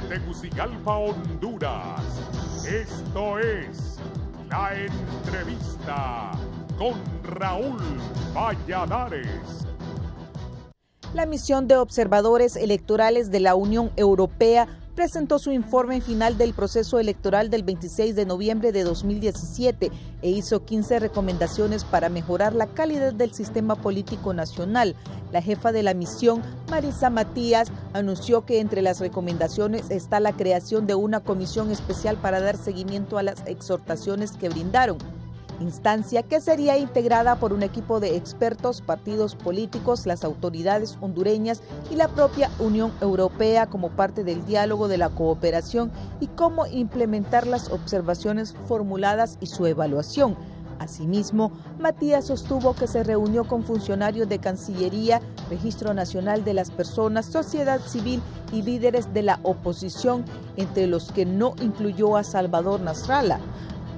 de Tegucigalpa, Honduras. Esto es La Entrevista con Raúl Valladares. La misión de observadores electorales de la Unión Europea presentó su informe final del proceso electoral del 26 de noviembre de 2017 e hizo 15 recomendaciones para mejorar la calidad del sistema político nacional. La jefa de la misión, Marisa Matías, anunció que entre las recomendaciones está la creación de una comisión especial para dar seguimiento a las exhortaciones que brindaron, instancia que sería integrada por un equipo de expertos, partidos políticos, las autoridades hondureñas y la propia Unión Europea como parte del diálogo de la cooperación y cómo implementar las observaciones formuladas y su evaluación. Asimismo, Matías sostuvo que se reunió con funcionarios de Cancillería, Registro Nacional de las Personas, sociedad civil y líderes de la oposición, entre los que no incluyó a Salvador Nasralla.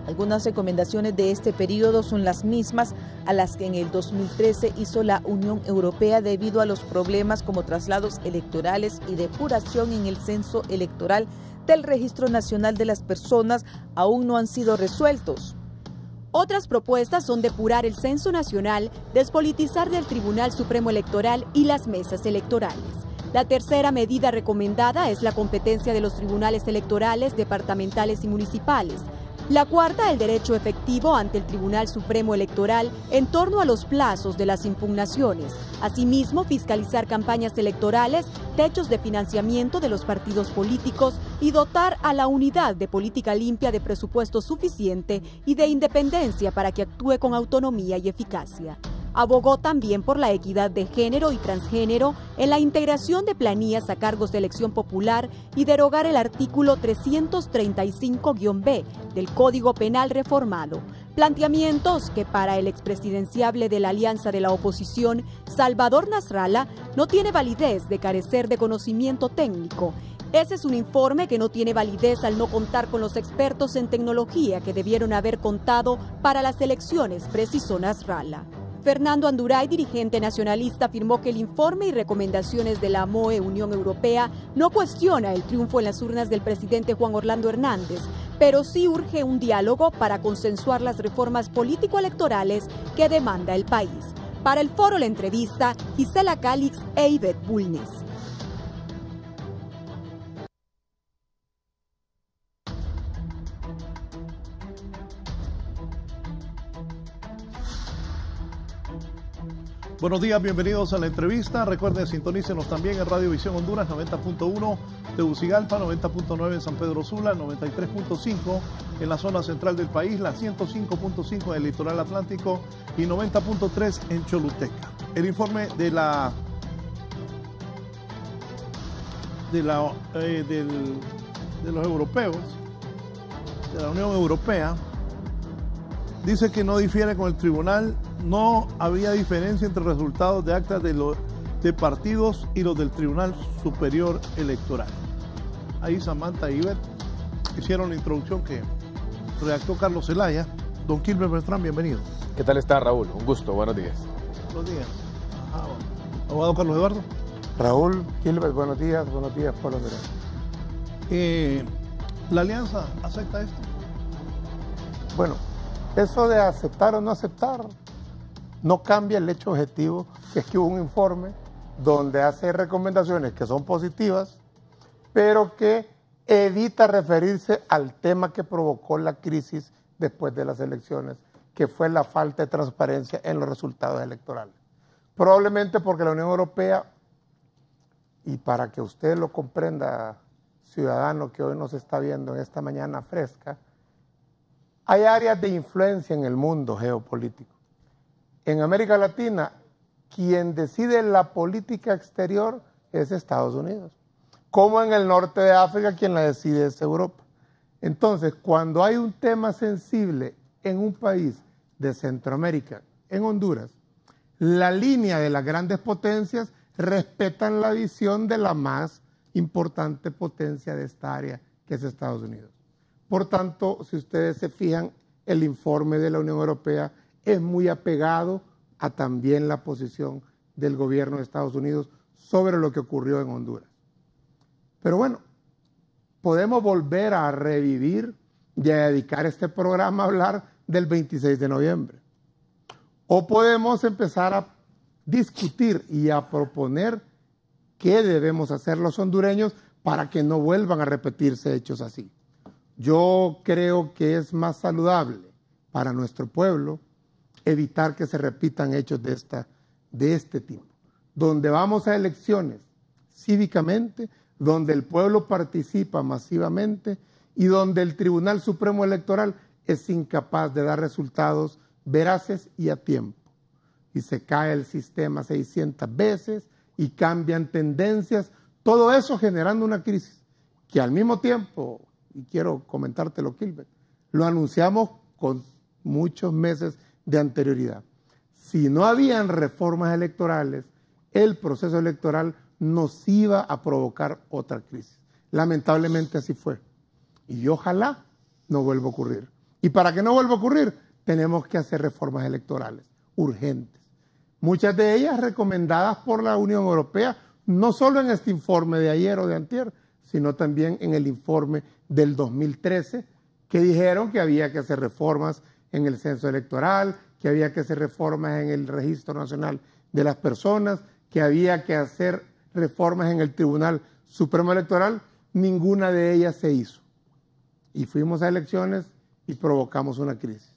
Algunas recomendaciones de este periodo son las mismas a las que en el 2013 hizo la Unión Europea debido a los problemas como traslados electorales y depuración en el censo electoral del Registro Nacional de las Personas aún no han sido resueltos. Otras propuestas son depurar el censo nacional, despolitizar del Tribunal Supremo Electoral y las mesas electorales. La tercera medida recomendada es la competencia de los tribunales electorales, departamentales y municipales. La cuarta, el derecho efectivo ante el Tribunal Supremo Electoral en torno a los plazos de las impugnaciones. Asimismo, fiscalizar campañas electorales, techos de financiamiento de los partidos políticos y dotar a la unidad de política limpia de presupuesto suficiente y de independencia para que actúe con autonomía y eficacia. Abogó también por la equidad de género y transgénero en la integración de planillas a cargos de elección popular y derogar el artículo 335-B del Código Penal reformado. Planteamientos que para el expresidenciable de la Alianza de la Oposición, Salvador Nasralla, no tiene validez de carecer de conocimiento técnico. Ese es un informe que no tiene validez al no contar con los expertos en tecnología que debieron haber contado para las elecciones, precisó Nasralla. Fernando Anduray, dirigente nacionalista, afirmó que el informe y recomendaciones de la MOE Unión Europea no cuestiona el triunfo en las urnas del presidente Juan Orlando Hernández, pero sí urge un diálogo para consensuar las reformas político-electorales que demanda el país. Para el foro La Entrevista, Gisela Calix e Ivette Bulnes. Buenos días, bienvenidos a La Entrevista. Recuerden, sintonícenos también en Radio Visión Honduras 90.1 Tegucigalpa, 90.9 en San Pedro Sula, 93.5 en la zona central del país, la 105.5 en el litoral atlántico y 90.3 en Choluteca. El informe de los europeos, de la Unión Europea, dice que no difiere con el tribunal. No había diferencia entre resultados de actas de partidos y los del Tribunal Superior Electoral. Ahí Samantha y Ivette hicieron la introducción que redactó Carlos Zelaya. Don Kilber Bertrán, bienvenido. ¿Qué tal está, Raúl? Un gusto, buenos días. Buenos días. Abogado Carlos Eduardo. Raúl, Kilber, buenos días, Pablo Andrés. ¿La Alianza acepta esto? Bueno, eso de aceptar o no aceptar no cambia el hecho objetivo, que es que hubo un informe donde hace recomendaciones que son positivas, pero que evita referirse al tema que provocó la crisis después de las elecciones, que fue la falta de transparencia en los resultados electorales. Probablemente porque la Unión Europea, y para que usted lo comprenda, ciudadano que hoy nos está viendo en esta mañana fresca, hay áreas de influencia en el mundo geopolítico. En América Latina, quien decide la política exterior es Estados Unidos. Como en el norte de África, quien la decide es Europa. Entonces, cuando hay un tema sensible en un país de Centroamérica, en Honduras, la línea de las grandes potencias respetan la visión de la más importante potencia de esta área, que es Estados Unidos. Por tanto, si ustedes se fijan, el informe de la Unión Europea es muy apegado a también la posición del gobierno de Estados Unidos sobre lo que ocurrió en Honduras. Pero bueno, podemos volver a revivir y a dedicar este programa a hablar del 26 de noviembre. O podemos empezar a discutir y a proponer qué debemos hacer los hondureños para que no vuelvan a repetirse hechos así. Yo creo que es más saludable para nuestro pueblo evitar que se repitan hechos de este tipo, donde vamos a elecciones cívicamente, donde el pueblo participa masivamente y donde el Tribunal Supremo Electoral es incapaz de dar resultados veraces y a tiempo. Y se cae el sistema 600 veces y cambian tendencias, todo eso generando una crisis que al mismo tiempo, y quiero comentártelo, Kilbert, lo anunciamos con muchos meses de anterioridad. Si no habían reformas electorales, el proceso electoral nos iba a provocar otra crisis. Lamentablemente así fue. Y ojalá no vuelva a ocurrir. Y para que no vuelva a ocurrir, tenemos que hacer reformas electorales urgentes. Muchas de ellas recomendadas por la Unión Europea, no solo en este informe de ayer o de antier, sino también en el informe del 2013, que dijeron que había que hacer reformas en el censo electoral, que había que hacer reformas en el Registro Nacional de las Personas, que había que hacer reformas en el Tribunal Supremo Electoral. Ninguna de ellas se hizo. Y fuimos a elecciones y provocamos una crisis.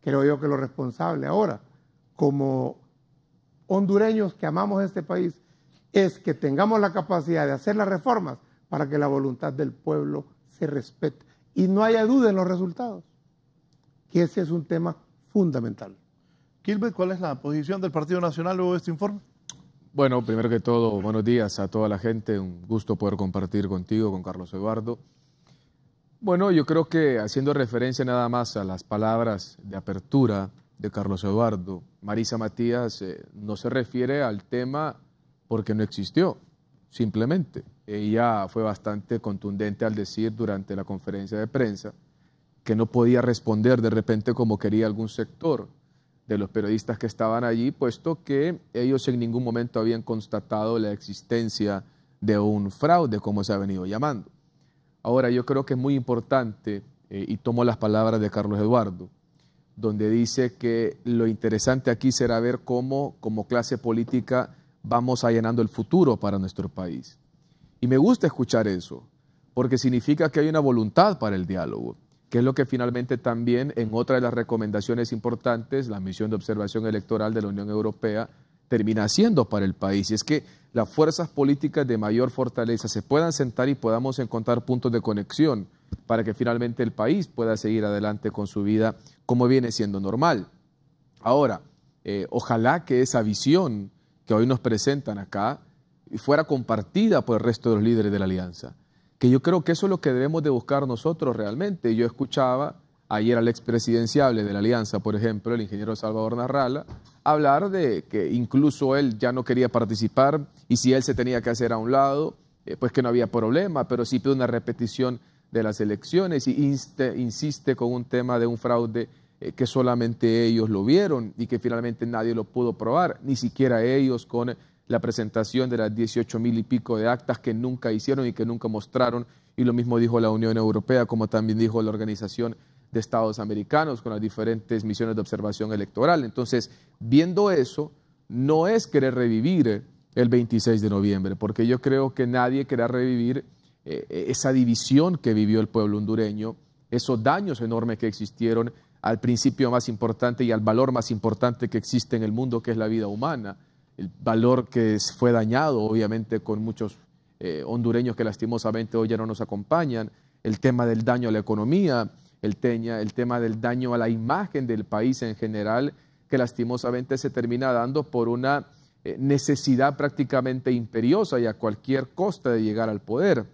Creo yo que lo responsable ahora, como hondureños que amamos este país, es que tengamos la capacidad de hacer las reformas para que la voluntad del pueblo se respete. Y no haya duda en los resultados, que ese es un tema fundamental. Kilbert, ¿cuál es la posición del Partido Nacional luego de este informe? Bueno, primero que todo, buenos días a toda la gente. Un gusto poder compartir contigo, con Carlos Eduardo. Bueno, yo creo que haciendo referencia nada más a las palabras de apertura de Carlos Eduardo, Marisa Matías no se refiere al tema porque no existió, simplemente. Ella fue bastante contundente al decir durante la conferencia de prensa que no podía responder de repente como quería algún sector de los periodistas que estaban allí, puesto que ellos en ningún momento habían constatado la existencia de un fraude, como se ha venido llamando. Ahora, yo creo que es muy importante, y tomo las palabras de Carlos Eduardo, donde dice que lo interesante aquí será ver cómo, como clase política, vamos allanando el futuro para nuestro país. Y me gusta escuchar eso, porque significa que hay una voluntad para el diálogo, que es lo que finalmente también en otra de las recomendaciones importantes, la misión de observación electoral de la Unión Europea, termina haciendo para el país. Y es que las fuerzas políticas de mayor fortaleza se puedan sentar y podamos encontrar puntos de conexión para que finalmente el país pueda seguir adelante con su vida como viene siendo normal. Ahora, ojalá que esa visión que hoy nos presentan acá fuera compartida por el resto de los líderes de la Alianza, que yo creo que eso es lo que debemos de buscar nosotros realmente. Yo escuchaba ayer al expresidenciable de la Alianza, por ejemplo, el ingeniero Salvador Narrala, hablar de que incluso él ya no quería participar y si él se tenía que hacer a un lado, pues que no había problema, pero sí pide una repetición de las elecciones y insiste con un tema de un fraude que solamente ellos lo vieron y que finalmente nadie lo pudo probar, ni siquiera ellos, con la presentación de las 18,000 y pico de actas que nunca hicieron y que nunca mostraron, y lo mismo dijo la Unión Europea, como también dijo la Organización de Estados Americanos con las diferentes misiones de observación electoral. Entonces, viendo eso, no es querer revivir el 26 de noviembre, porque yo creo que nadie querrá revivir esa división que vivió el pueblo hondureño, esos daños enormes que existieron al principio más importante y al valor más importante que existe en el mundo, que es la vida humana, el valor que fue dañado obviamente con muchos hondureños que lastimosamente hoy ya no nos acompañan, el tema del daño a la economía, el tema del daño a la imagen del país en general, que lastimosamente se termina dando por una necesidad prácticamente imperiosa y a cualquier costa de llegar al poder.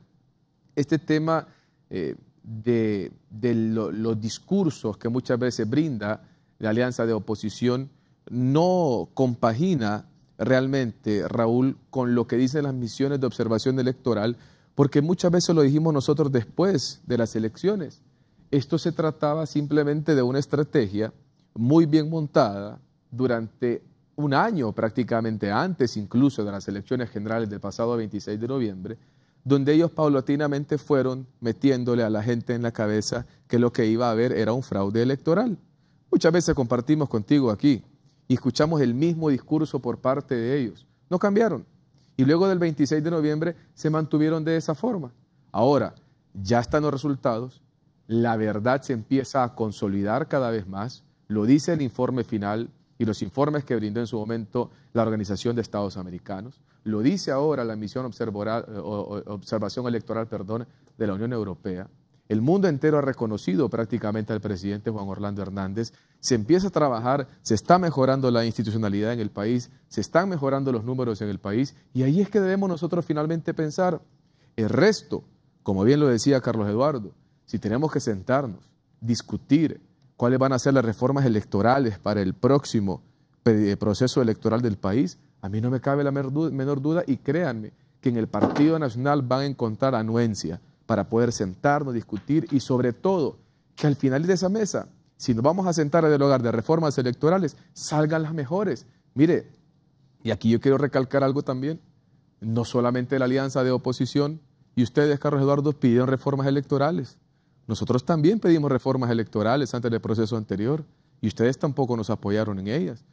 Este tema de los discursos que muchas veces brinda la alianza de oposición no compagina realmente, Raúl, con lo que dicen las misiones de observación electoral, porque muchas veces lo dijimos nosotros después de las elecciones. Esto se trataba simplemente de una estrategia muy bien montada durante un año prácticamente antes incluso de las elecciones generales del pasado 26 de noviembre, donde ellos paulatinamente fueron metiéndole a la gente en la cabeza que lo que iba a haber era un fraude electoral. Muchas veces compartimos contigo aquí y escuchamos el mismo discurso por parte de ellos. No cambiaron. Y luego del 26 de noviembre se mantuvieron de esa forma. Ahora, ya están los resultados, la verdad se empieza a consolidar cada vez más, lo dice el informe final y los informes que brindó en su momento la Organización de Estados Americanos, lo dice ahora la misión observación electoral de la Unión Europea. El mundo entero ha reconocido prácticamente al presidente Juan Orlando Hernández. Se empieza a trabajar, se está mejorando la institucionalidad en el país, se están mejorando los números en el país y ahí es que debemos nosotros finalmente pensar. El resto, como bien lo decía Carlos Eduardo, si tenemos que sentarnos, discutir cuáles van a ser las reformas electorales para el próximo proceso electoral del país, a mí no me cabe la menor duda y créanme que en el Partido Nacional van a encontrar anuencia para poder sentarnos, discutir y sobre todo que al final de esa mesa, si nos vamos a sentar a dialogar de reformas electorales, salgan las mejores. Mire, y aquí yo quiero recalcar algo también, no solamente la alianza de oposición y ustedes, Carlos Eduardo, pidieron reformas electorales. Nosotros también pedimos reformas electorales antes del proceso anterior y ustedes tampoco nos apoyaron en ellas.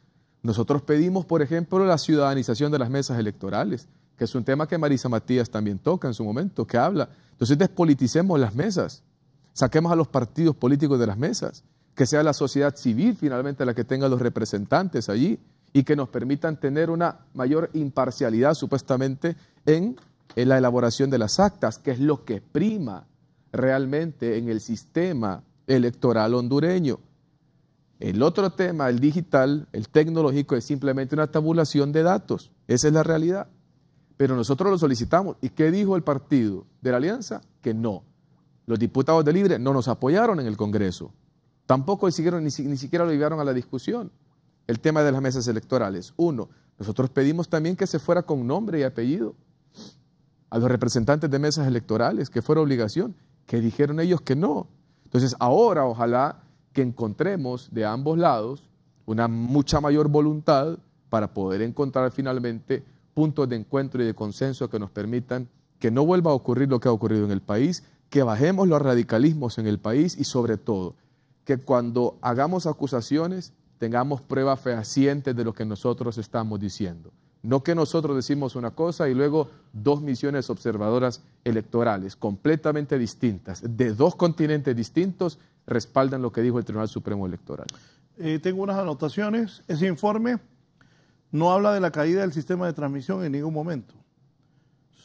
Nosotros pedimos, por ejemplo, la ciudadanización de las mesas electorales, que es un tema que Marisa Matías también toca en su momento, que habla. Entonces despoliticemos las mesas, saquemos a los partidos políticos de las mesas, que sea la sociedad civil finalmente la que tenga los representantes allí y que nos permitan tener una mayor imparcialidad supuestamente en la elaboración de las actas, que es lo que prima realmente en el sistema electoral hondureño. El otro tema, el digital, el tecnológico, es simplemente una tabulación de datos. Esa es la realidad. Pero nosotros lo solicitamos. ¿Y qué dijo el partido de la Alianza? Que no. Los diputados de Libre no nos apoyaron en el Congreso. Tampoco ni siquiera lo llevaron a la discusión. El tema de las mesas electorales. Uno, nosotros pedimos también que se fuera con nombre y apellido a los representantes de mesas electorales, que fuera obligación, que dijeron ellos que no. Entonces ahora ojalá que encontremos de ambos lados una mucha mayor voluntad para poder encontrar finalmente puntos de encuentro y de consenso que nos permitan que no vuelva a ocurrir lo que ha ocurrido en el país, que bajemos los radicalismos en el país y sobre todo que cuando hagamos acusaciones tengamos pruebas fehacientes de lo que nosotros estamos diciendo. No que nosotros decimos una cosa y luego dos misiones observadoras electorales completamente distintas, de dos continentes distintos, respaldan lo que dijo el Tribunal Supremo Electoral. Tengo unas anotaciones. Ese informe no habla de la caída del sistema de transmisión en ningún momento.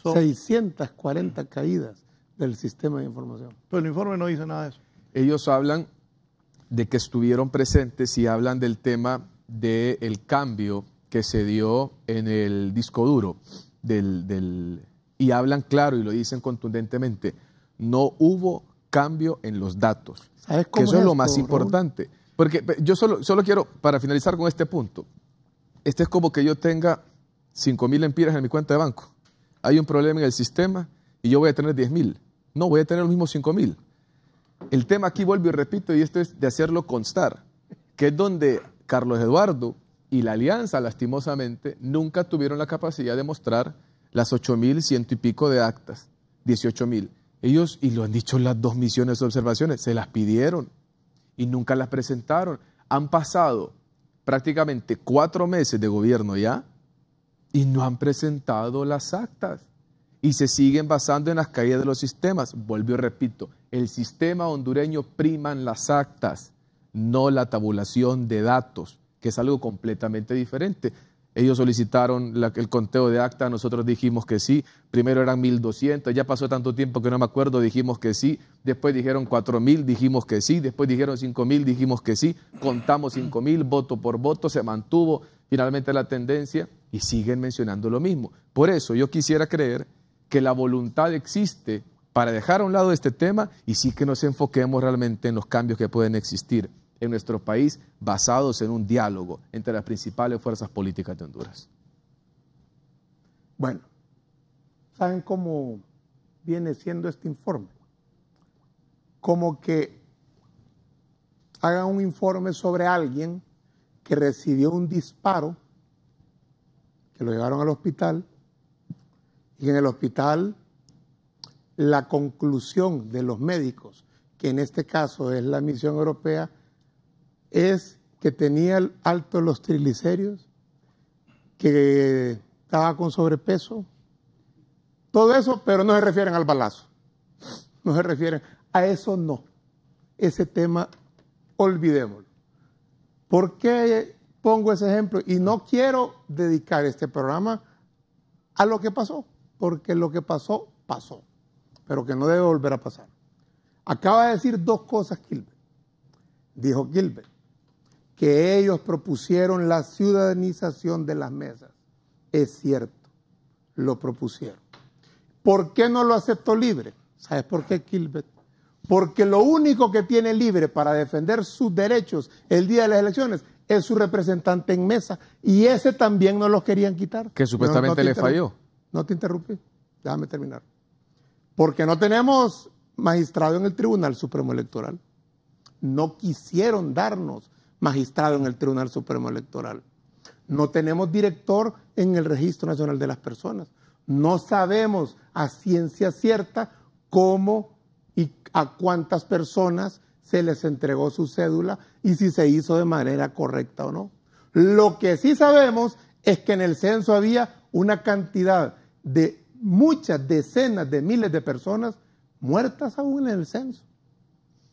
Son 640 caídas del sistema de información. Pero el informe no dice nada de eso. Ellos hablan de que estuvieron presentes y hablan del tema del cambio que se dio en el disco duro y hablan claro y lo dicen contundentemente, no hubo cambio en los datos, que eso es lo más importante. Porque yo solo quiero, para finalizar con este punto, este es como que yo tenga 5,000 empiras en mi cuenta de banco, hay un problema en el sistema y yo voy a tener 10,000, no, voy a tener los mismos 5,000. El tema aquí, vuelvo y repito, y esto es de hacerlo constar, que es donde Carlos Eduardo y la Alianza, lastimosamente, nunca tuvieron la capacidad de mostrar las 8,100 y pico de actas, 18,000. Ellos, y lo han dicho las dos misiones de observaciones, se las pidieron y nunca las presentaron. Han pasado prácticamente 4 meses de gobierno ya y no han presentado las actas. Y se siguen basando en las caídas de los sistemas. Vuelvo y repito, el sistema hondureño priman las actas, no la tabulación de datos, que es algo completamente diferente. Ellos solicitaron el conteo de actas, nosotros dijimos que sí, primero eran 1,200, ya pasó tanto tiempo que no me acuerdo, dijimos que sí, después dijeron 4,000, dijimos que sí, después dijeron 5,000, dijimos que sí, contamos 5,000, voto por voto, se mantuvo finalmente la tendencia y siguen mencionando lo mismo. Por eso yo quisiera creer que la voluntad existe para dejar a un lado este tema y sí que nos enfoquemos realmente en los cambios que pueden existir en nuestro país basados en un diálogo entre las principales fuerzas políticas de Honduras. Bueno, ¿saben cómo viene siendo este informe? Como que hagan un informe sobre alguien que recibió un disparo, que lo llevaron al hospital, y en el hospital la conclusión de los médicos, que en este caso es la misión europea, es que tenía altos los triglicéridos, que estaba con sobrepeso, todo eso, pero no se refieren al balazo, no se refieren a eso, no. Ese tema, olvidémoslo. ¿Por qué pongo ese ejemplo? Y no quiero dedicar este programa a lo que pasó, porque lo que pasó, pasó, pero que no debe volver a pasar. Acaba de decir dos cosas Gilbert. Dijo Gilbert que ellos propusieron la ciudadanización de las mesas. Es cierto, lo propusieron. ¿Por qué no lo aceptó Libre? ¿Sabes por qué, Gilbert? Porque lo único que tiene Libre para defender sus derechos el día de las elecciones es su representante en mesa, y ese también no los querían quitar. Que supuestamente le falló. No te interrumpí, déjame terminar. Porque no tenemos magistrado en el Tribunal Supremo Electoral. No quisieron darnos magistrado en el Tribunal Supremo Electoral. No tenemos director en el Registro Nacional de las Personas. No sabemos a ciencia cierta cómo y a cuántas personas se les entregó su cédula y si se hizo de manera correcta o no. Lo que sí sabemos es que en el censo había una cantidad de muchas decenas de miles de personas muertas aún en el censo.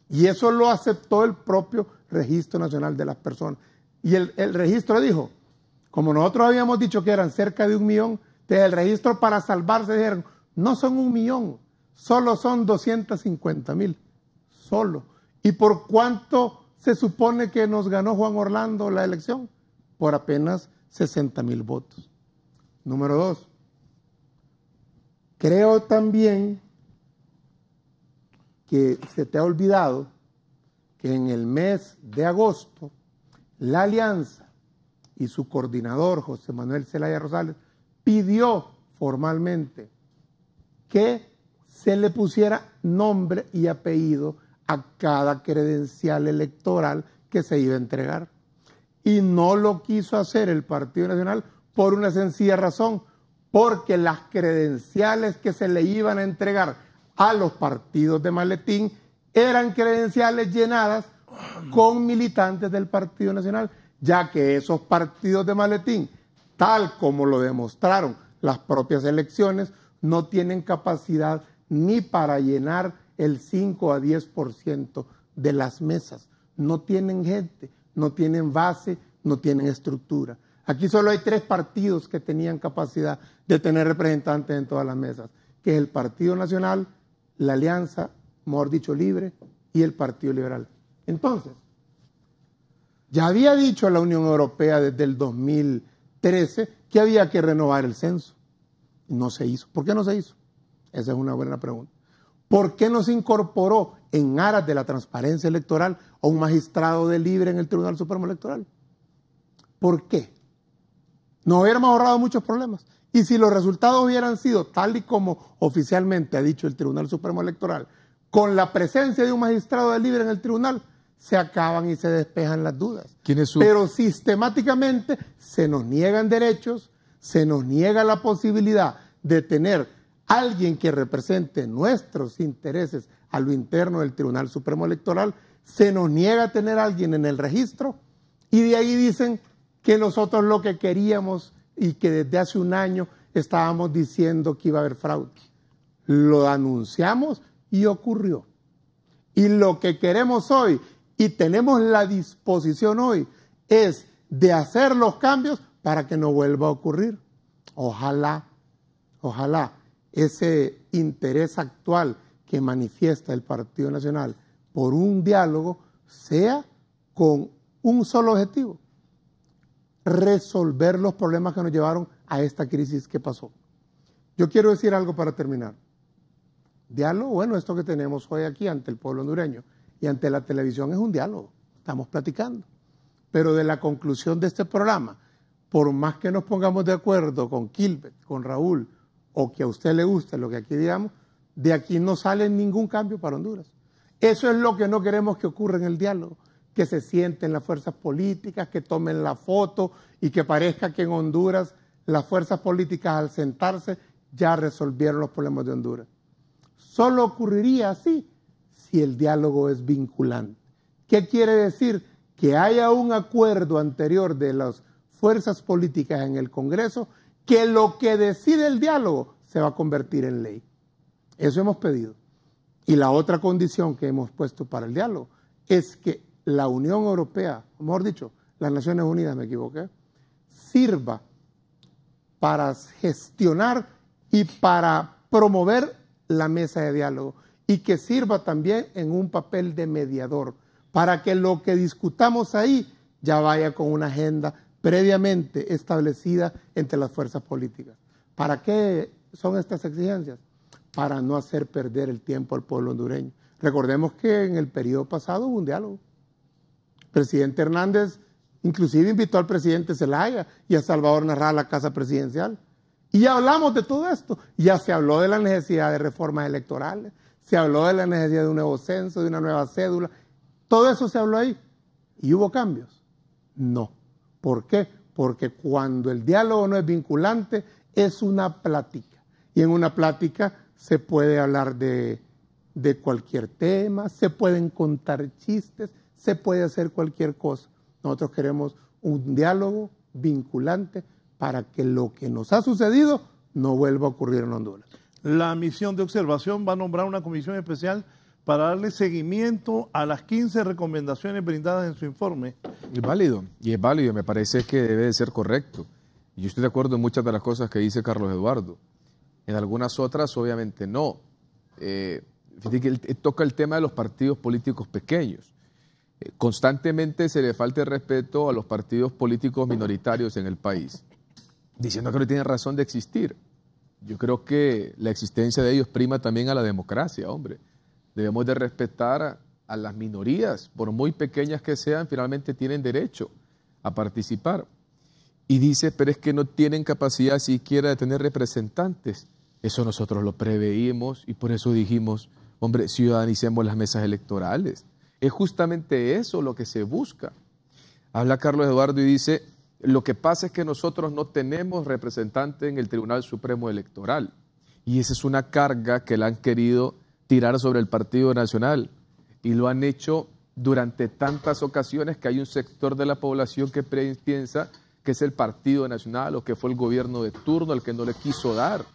Y eso lo aceptó el propio Registro Nacional de las Personas. Y el registro dijo, como nosotros habíamos dicho que eran cerca de 1 millón, el registro para salvarse dijeron, no son 1 millón, solo son 250,000, solo. ¿Y por cuánto se supone que nos ganó Juan Orlando la elección? Por apenas 60,000 votos. Número 2. Creo también que se te ha olvidado que en el mes de agosto la Alianza y su coordinador, José Manuel Zelaya Rosales, pidió formalmente que se le pusiera nombre y apellido a cada credencial electoral que se iba a entregar. Y no lo quiso hacer el Partido Nacional por una sencilla razón, porque las credenciales que se le iban a entregar a los partidos de maletín eran credenciales llenadas con militantes del Partido Nacional, ya que esos partidos de maletín, tal como lo demostraron las propias elecciones, no tienen capacidad ni para llenar el 5 a 10% de las mesas. No tienen gente, no tienen base, no tienen estructura. Aquí solo hay 3 partidos que tenían capacidad de tener representantes en todas las mesas, que es el Partido Nacional, la Alianza, mejor dicho, Libre, y el Partido Liberal. Entonces, ya había dicho la Unión Europea desde el 2013 que había que renovar el censo. No se hizo. ¿Por qué no se hizo? Esa es una buena pregunta. ¿Por qué no se incorporó en aras de la transparencia electoral a un magistrado de Libre en el Tribunal Supremo Electoral? ¿Por qué? Nos hubiéramos ahorrado muchos problemas. Y si los resultados hubieran sido tal y como oficialmente ha dicho el Tribunal Supremo Electoral, con la presencia de un magistrado de Libre en el tribunal, se acaban y se despejan las dudas. Pero sistemáticamente se nos niegan derechos, se nos niega la posibilidad de tener alguien que represente nuestros intereses a lo interno del Tribunal Supremo Electoral, se nos niega tener a alguien en el registro, y de ahí dicen que nosotros lo que queríamos y que desde hace un año estábamos diciendo que iba a haber fraude. Lo anunciamos y ocurrió. Y lo que queremos hoy, y tenemos la disposición hoy, es de hacer los cambios para que no vuelva a ocurrir. Ojalá ese interés actual que manifiesta el Partido Nacional por un diálogo sea con un solo objetivo: resolver los problemas que nos llevaron a esta crisis que pasó. Yo quiero decir algo para terminar. Diálogo, bueno, esto que tenemos hoy aquí ante el pueblo hondureño y ante la televisión es un diálogo, estamos platicando. Pero de la conclusión de este programa, por más que nos pongamos de acuerdo con Gilbert, con Raúl, o que a usted le guste lo que aquí digamos, de aquí no sale ningún cambio para Honduras. Eso es lo que no queremos que ocurra en el diálogo, que se sienten las fuerzas políticas, que tomen la foto y que parezca que en Honduras las fuerzas políticas al sentarse ya resolvieron los problemas de Honduras. solo ocurriría así si el diálogo es vinculante. ¿Qué quiere decir? Que haya un acuerdo anterior de las fuerzas políticas en el Congreso, que lo que decide el diálogo se va a convertir en ley. Eso hemos pedido. Y la otra condición que hemos puesto para el diálogo es que la Unión Europea, o mejor dicho, las Naciones Unidas, me equivoqué, sirva para gestionar y para promover la mesa de diálogo y que sirva también en un papel de mediador para que lo que discutamos ahí ya vaya con una agenda previamente establecida entre las fuerzas políticas. ¿Para qué son estas exigencias? Para no hacer perder el tiempo al pueblo hondureño. Recordemos que en el periodo pasado hubo un diálogo. El presidente Hernández inclusive invitó al presidente Zelaya y a Salvador Narra a la casa presidencial. Y ya hablamos de todo esto. Ya se habló de la necesidad de reformas electorales, se habló de la necesidad de un nuevo censo, de una nueva cédula. Todo eso se habló ahí. ¿Y hubo cambios? No. ¿Por qué? Porque cuando el diálogo no es vinculante, es una plática. Y en una plática se puede hablar de cualquier tema, se pueden contar chistes, se puede hacer cualquier cosa. Nosotros queremos un diálogo vinculante para que lo que nos ha sucedido no vuelva a ocurrir en Honduras. La misión de observación va a nombrar una comisión especial para darle seguimiento a las 15 recomendaciones brindadas en su informe. Es válido, me parece que debe de ser correcto. Y yo estoy de acuerdo en muchas de las cosas que dice Carlos Eduardo. En algunas otras, obviamente, no. Fíjate que él toca el tema de los partidos políticos pequeños. Constantemente se le falta el respeto a los partidos políticos minoritarios en el país, diciendo que no tienen razón de existir. Yo creo que la existencia de ellos prima también a la democracia, hombre. Debemos de respetar a las minorías, por muy pequeñas que sean, finalmente tienen derecho a participar. Y dice, pero es que no tienen capacidad siquiera de tener representantes. Eso nosotros lo preveímos y por eso dijimos, hombre, ciudadanicemos las mesas electorales. Es justamente eso lo que se busca. Habla Carlos Eduardo y dice, lo que pasa es que nosotros no tenemos representante en el Tribunal Supremo Electoral. Y esa es una carga que la han querido tirar sobre el Partido Nacional. Y lo han hecho durante tantas ocasiones que hay un sector de la población que piensa que es el Partido Nacional o que fue el gobierno de turno el que no le quiso dar.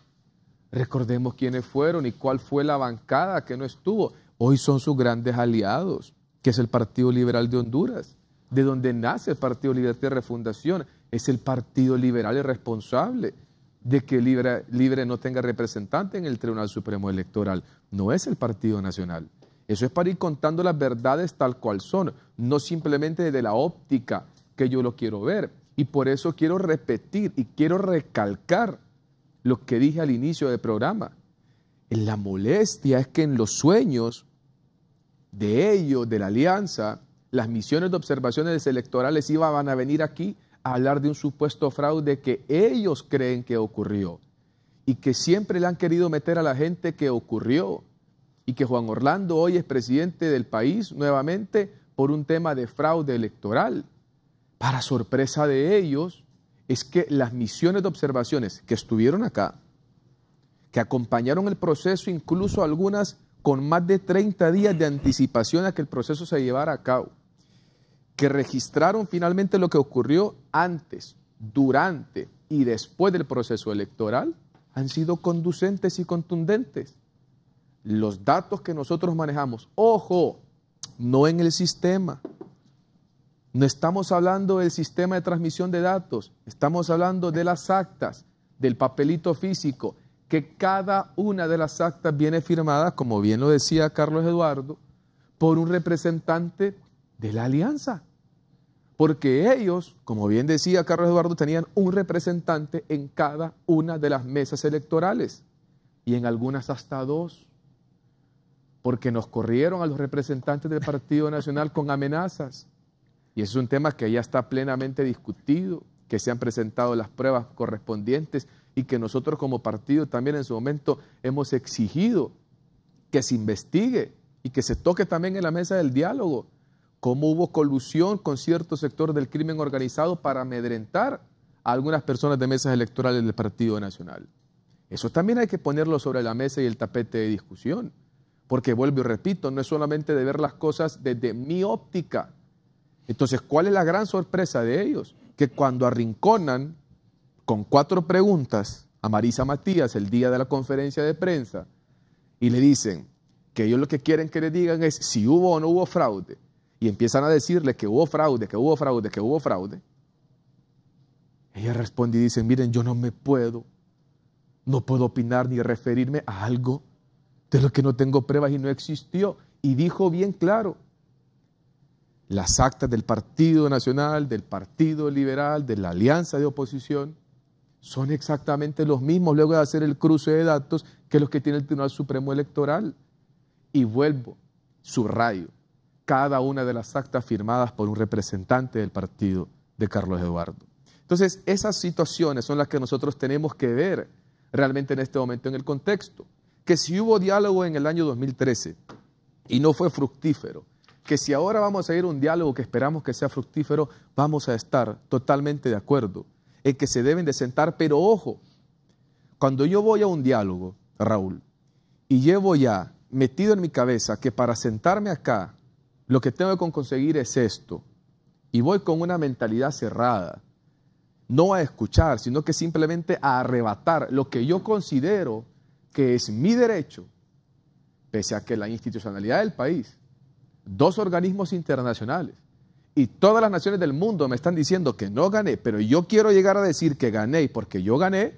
Recordemos quiénes fueron y cuál fue la bancada que no estuvo. Hoy son sus grandes aliados, que es el Partido Liberal de Honduras, de donde nace el Partido Libertad y Refundación. Es el Partido Liberal el responsable de que Libre no tenga representante en el Tribunal Supremo Electoral. No es el Partido Nacional. Eso es para ir contando las verdades tal cual son, no simplemente desde la óptica que yo lo quiero ver. Y por eso quiero repetir y quiero recalcar lo que dije al inicio del programa. La molestia es que en los sueños de ellos, de la alianza, las misiones de observaciones electorales iban a venir aquí a hablar de un supuesto fraude que ellos creen que ocurrió y que siempre le han querido meter a la gente que ocurrió y que Juan Orlando hoy es presidente del país nuevamente por un tema de fraude electoral. Para sorpresa de ellos es que las misiones de observaciones que estuvieron acá, que acompañaron el proceso, incluso algunas con más de 30 días de anticipación a que el proceso se llevara a cabo, que registraron finalmente lo que ocurrió antes, durante y después del proceso electoral, han sido conducentes y contundentes. Los datos que nosotros manejamos, ojo, no en el sistema. No estamos hablando del sistema de transmisión de datos, estamos hablando de las actas, del papelito físico, que cada una de las actas viene firmada, como bien lo decía Carlos Eduardo, por un representante de la alianza. Porque ellos, como bien decía Carlos Eduardo, tenían un representante en cada una de las mesas electorales y en algunas hasta dos, porque nos corrieron a los representantes del Partido Nacional con amenazas. Y ese es un tema que ya está plenamente discutido, que se han presentado las pruebas correspondientes y que nosotros como partido también en su momento hemos exigido que se investigue y que se toque también en la mesa del diálogo cómo hubo colusión con cierto sector del crimen organizado para amedrentar a algunas personas de mesas electorales del Partido Nacional. Eso también hay que ponerlo sobre la mesa y el tapete de discusión. Porque vuelvo y repito, no es solamente de ver las cosas desde mi óptica. Entonces, ¿cuál es la gran sorpresa de ellos? Que cuando arrinconan con 4 preguntas a Marisa Matías el día de la conferencia de prensa y le dicen que ellos lo que quieren que le digan es si hubo o no hubo fraude, y empiezan a decirle que hubo fraude, que hubo fraude, que hubo fraude, ella responde y dice, miren, yo no puedo opinar ni referirme a algo de lo que no tengo pruebas y no existió. Y dijo bien claro, las actas del Partido Nacional, del Partido Liberal, de la Alianza de Oposición, son exactamente los mismos luego de hacer el cruce de datos que los que tiene el Tribunal Supremo Electoral. Y vuelvo, subrayo, cada una de las actas firmadas por un representante del partido de Carlos Eduardo. Entonces, esas situaciones son las que nosotros tenemos que ver realmente en este momento en el contexto. Que si hubo diálogo en el año 2013 y no fue fructífero, que si ahora vamos a ir a un diálogo que esperamos que sea fructífero, vamos a estar totalmente de acuerdo en que se deben de sentar, pero ojo, cuando yo voy a un diálogo, Raúl, y llevo ya metido en mi cabeza que para sentarme acá, lo que tengo que conseguir es esto, y voy con una mentalidad cerrada, no a escuchar, sino que simplemente a arrebatar lo que yo considero que es mi derecho, pese a que la institucionalidad del país, 2 organismos internacionales y todas las naciones del mundo me están diciendo que no gané, pero yo quiero llegar a decir que gané y porque yo gané,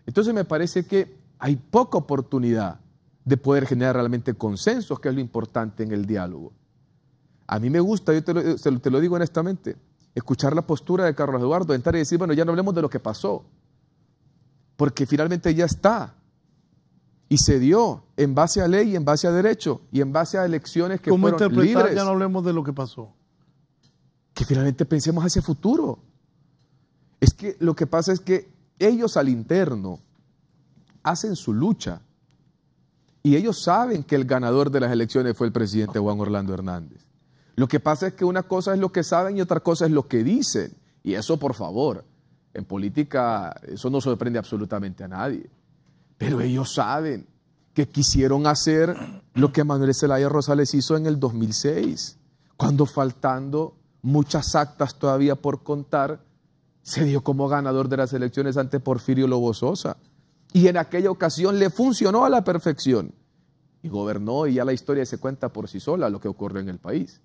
entonces me parece que hay poca oportunidad de poder generar realmente consensos, que es lo importante en el diálogo. A mí me gusta, yo te lo digo honestamente, escuchar la postura de Carlos Eduardo, entrar y decir, bueno, ya no hablemos de lo que pasó, porque finalmente ya está. Y se dio en base a ley, en base a derecho y en base a elecciones que fueron libres. Ya no hablemos de lo que pasó. Que finalmente pensemos hacia el futuro. Es que lo que pasa es que ellos al interno hacen su lucha y ellos saben que el ganador de las elecciones fue el presidente Juan Orlando Hernández. Lo que pasa es que una cosa es lo que saben y otra cosa es lo que dicen. Y eso, por favor, en política eso no sorprende absolutamente a nadie. Pero ellos saben que quisieron hacer lo que Manuel Zelaya Rosales hizo en el 2006, cuando faltando muchas actas todavía por contar, se dio como ganador de las elecciones ante Porfirio Lobo Sosa. Y en aquella ocasión le funcionó a la perfección. Y gobernó y ya la historia se cuenta por sí sola lo que ocurrió en el país.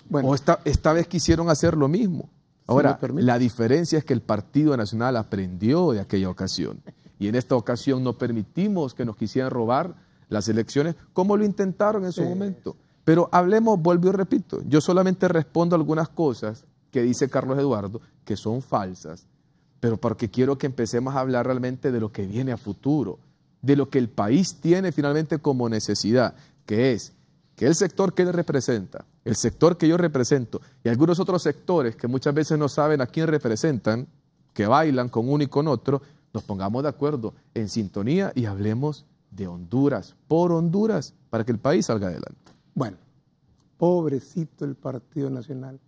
Bueno, esta vez quisieron hacer lo mismo. Ahora, la diferencia es que el Partido Nacional aprendió de aquella ocasión. Y en esta ocasión no permitimos que nos quisieran robar las elecciones como lo intentaron en su momento. Pero hablemos, vuelvo y repito, yo solamente respondo a algunas cosas que dice Carlos Eduardo que son falsas, pero porque quiero que empecemos a hablar realmente de lo que viene a futuro, de lo que el país tiene finalmente como necesidad, que es que el sector que él representa, el sector que yo represento y algunos otros sectores que muchas veces no saben a quién representan, que bailan con uno y con otro, nos pongamos de acuerdo en sintonía y hablemos de Honduras, por Honduras, para que el país salga adelante. Bueno, pobrecito el Partido Nacional,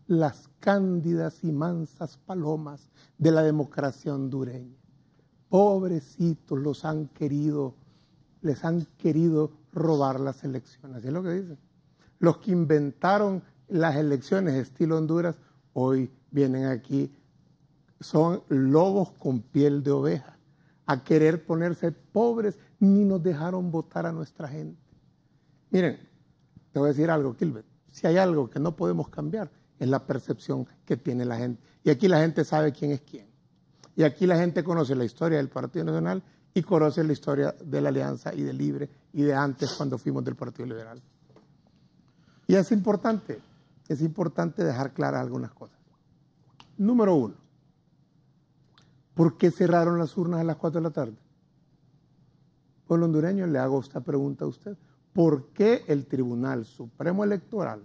las cándidas y mansas palomas de la democracia hondureña. Pobrecitos les han querido robar las elecciones, es lo que dicen. Los que inventaron las elecciones estilo Honduras, hoy vienen aquí, son lobos con piel de oveja, a querer ponerse pobres, ni nos dejaron votar a nuestra gente. Miren, te voy a decir algo, Kilbert, si hay algo que no podemos cambiar, es la percepción que tiene la gente. Y aquí la gente sabe quién es quién. Y aquí la gente conoce la historia del Partido Nacional y conoce la historia de la Alianza y de Libre y de antes cuando fuimos del Partido Liberal. Y es importante dejar claras algunas cosas. Número 1, ¿por qué cerraron las urnas a las 4 de la tarde? Pueblo hondureño, le hago esta pregunta a usted. ¿Por qué el Tribunal Supremo Electoral,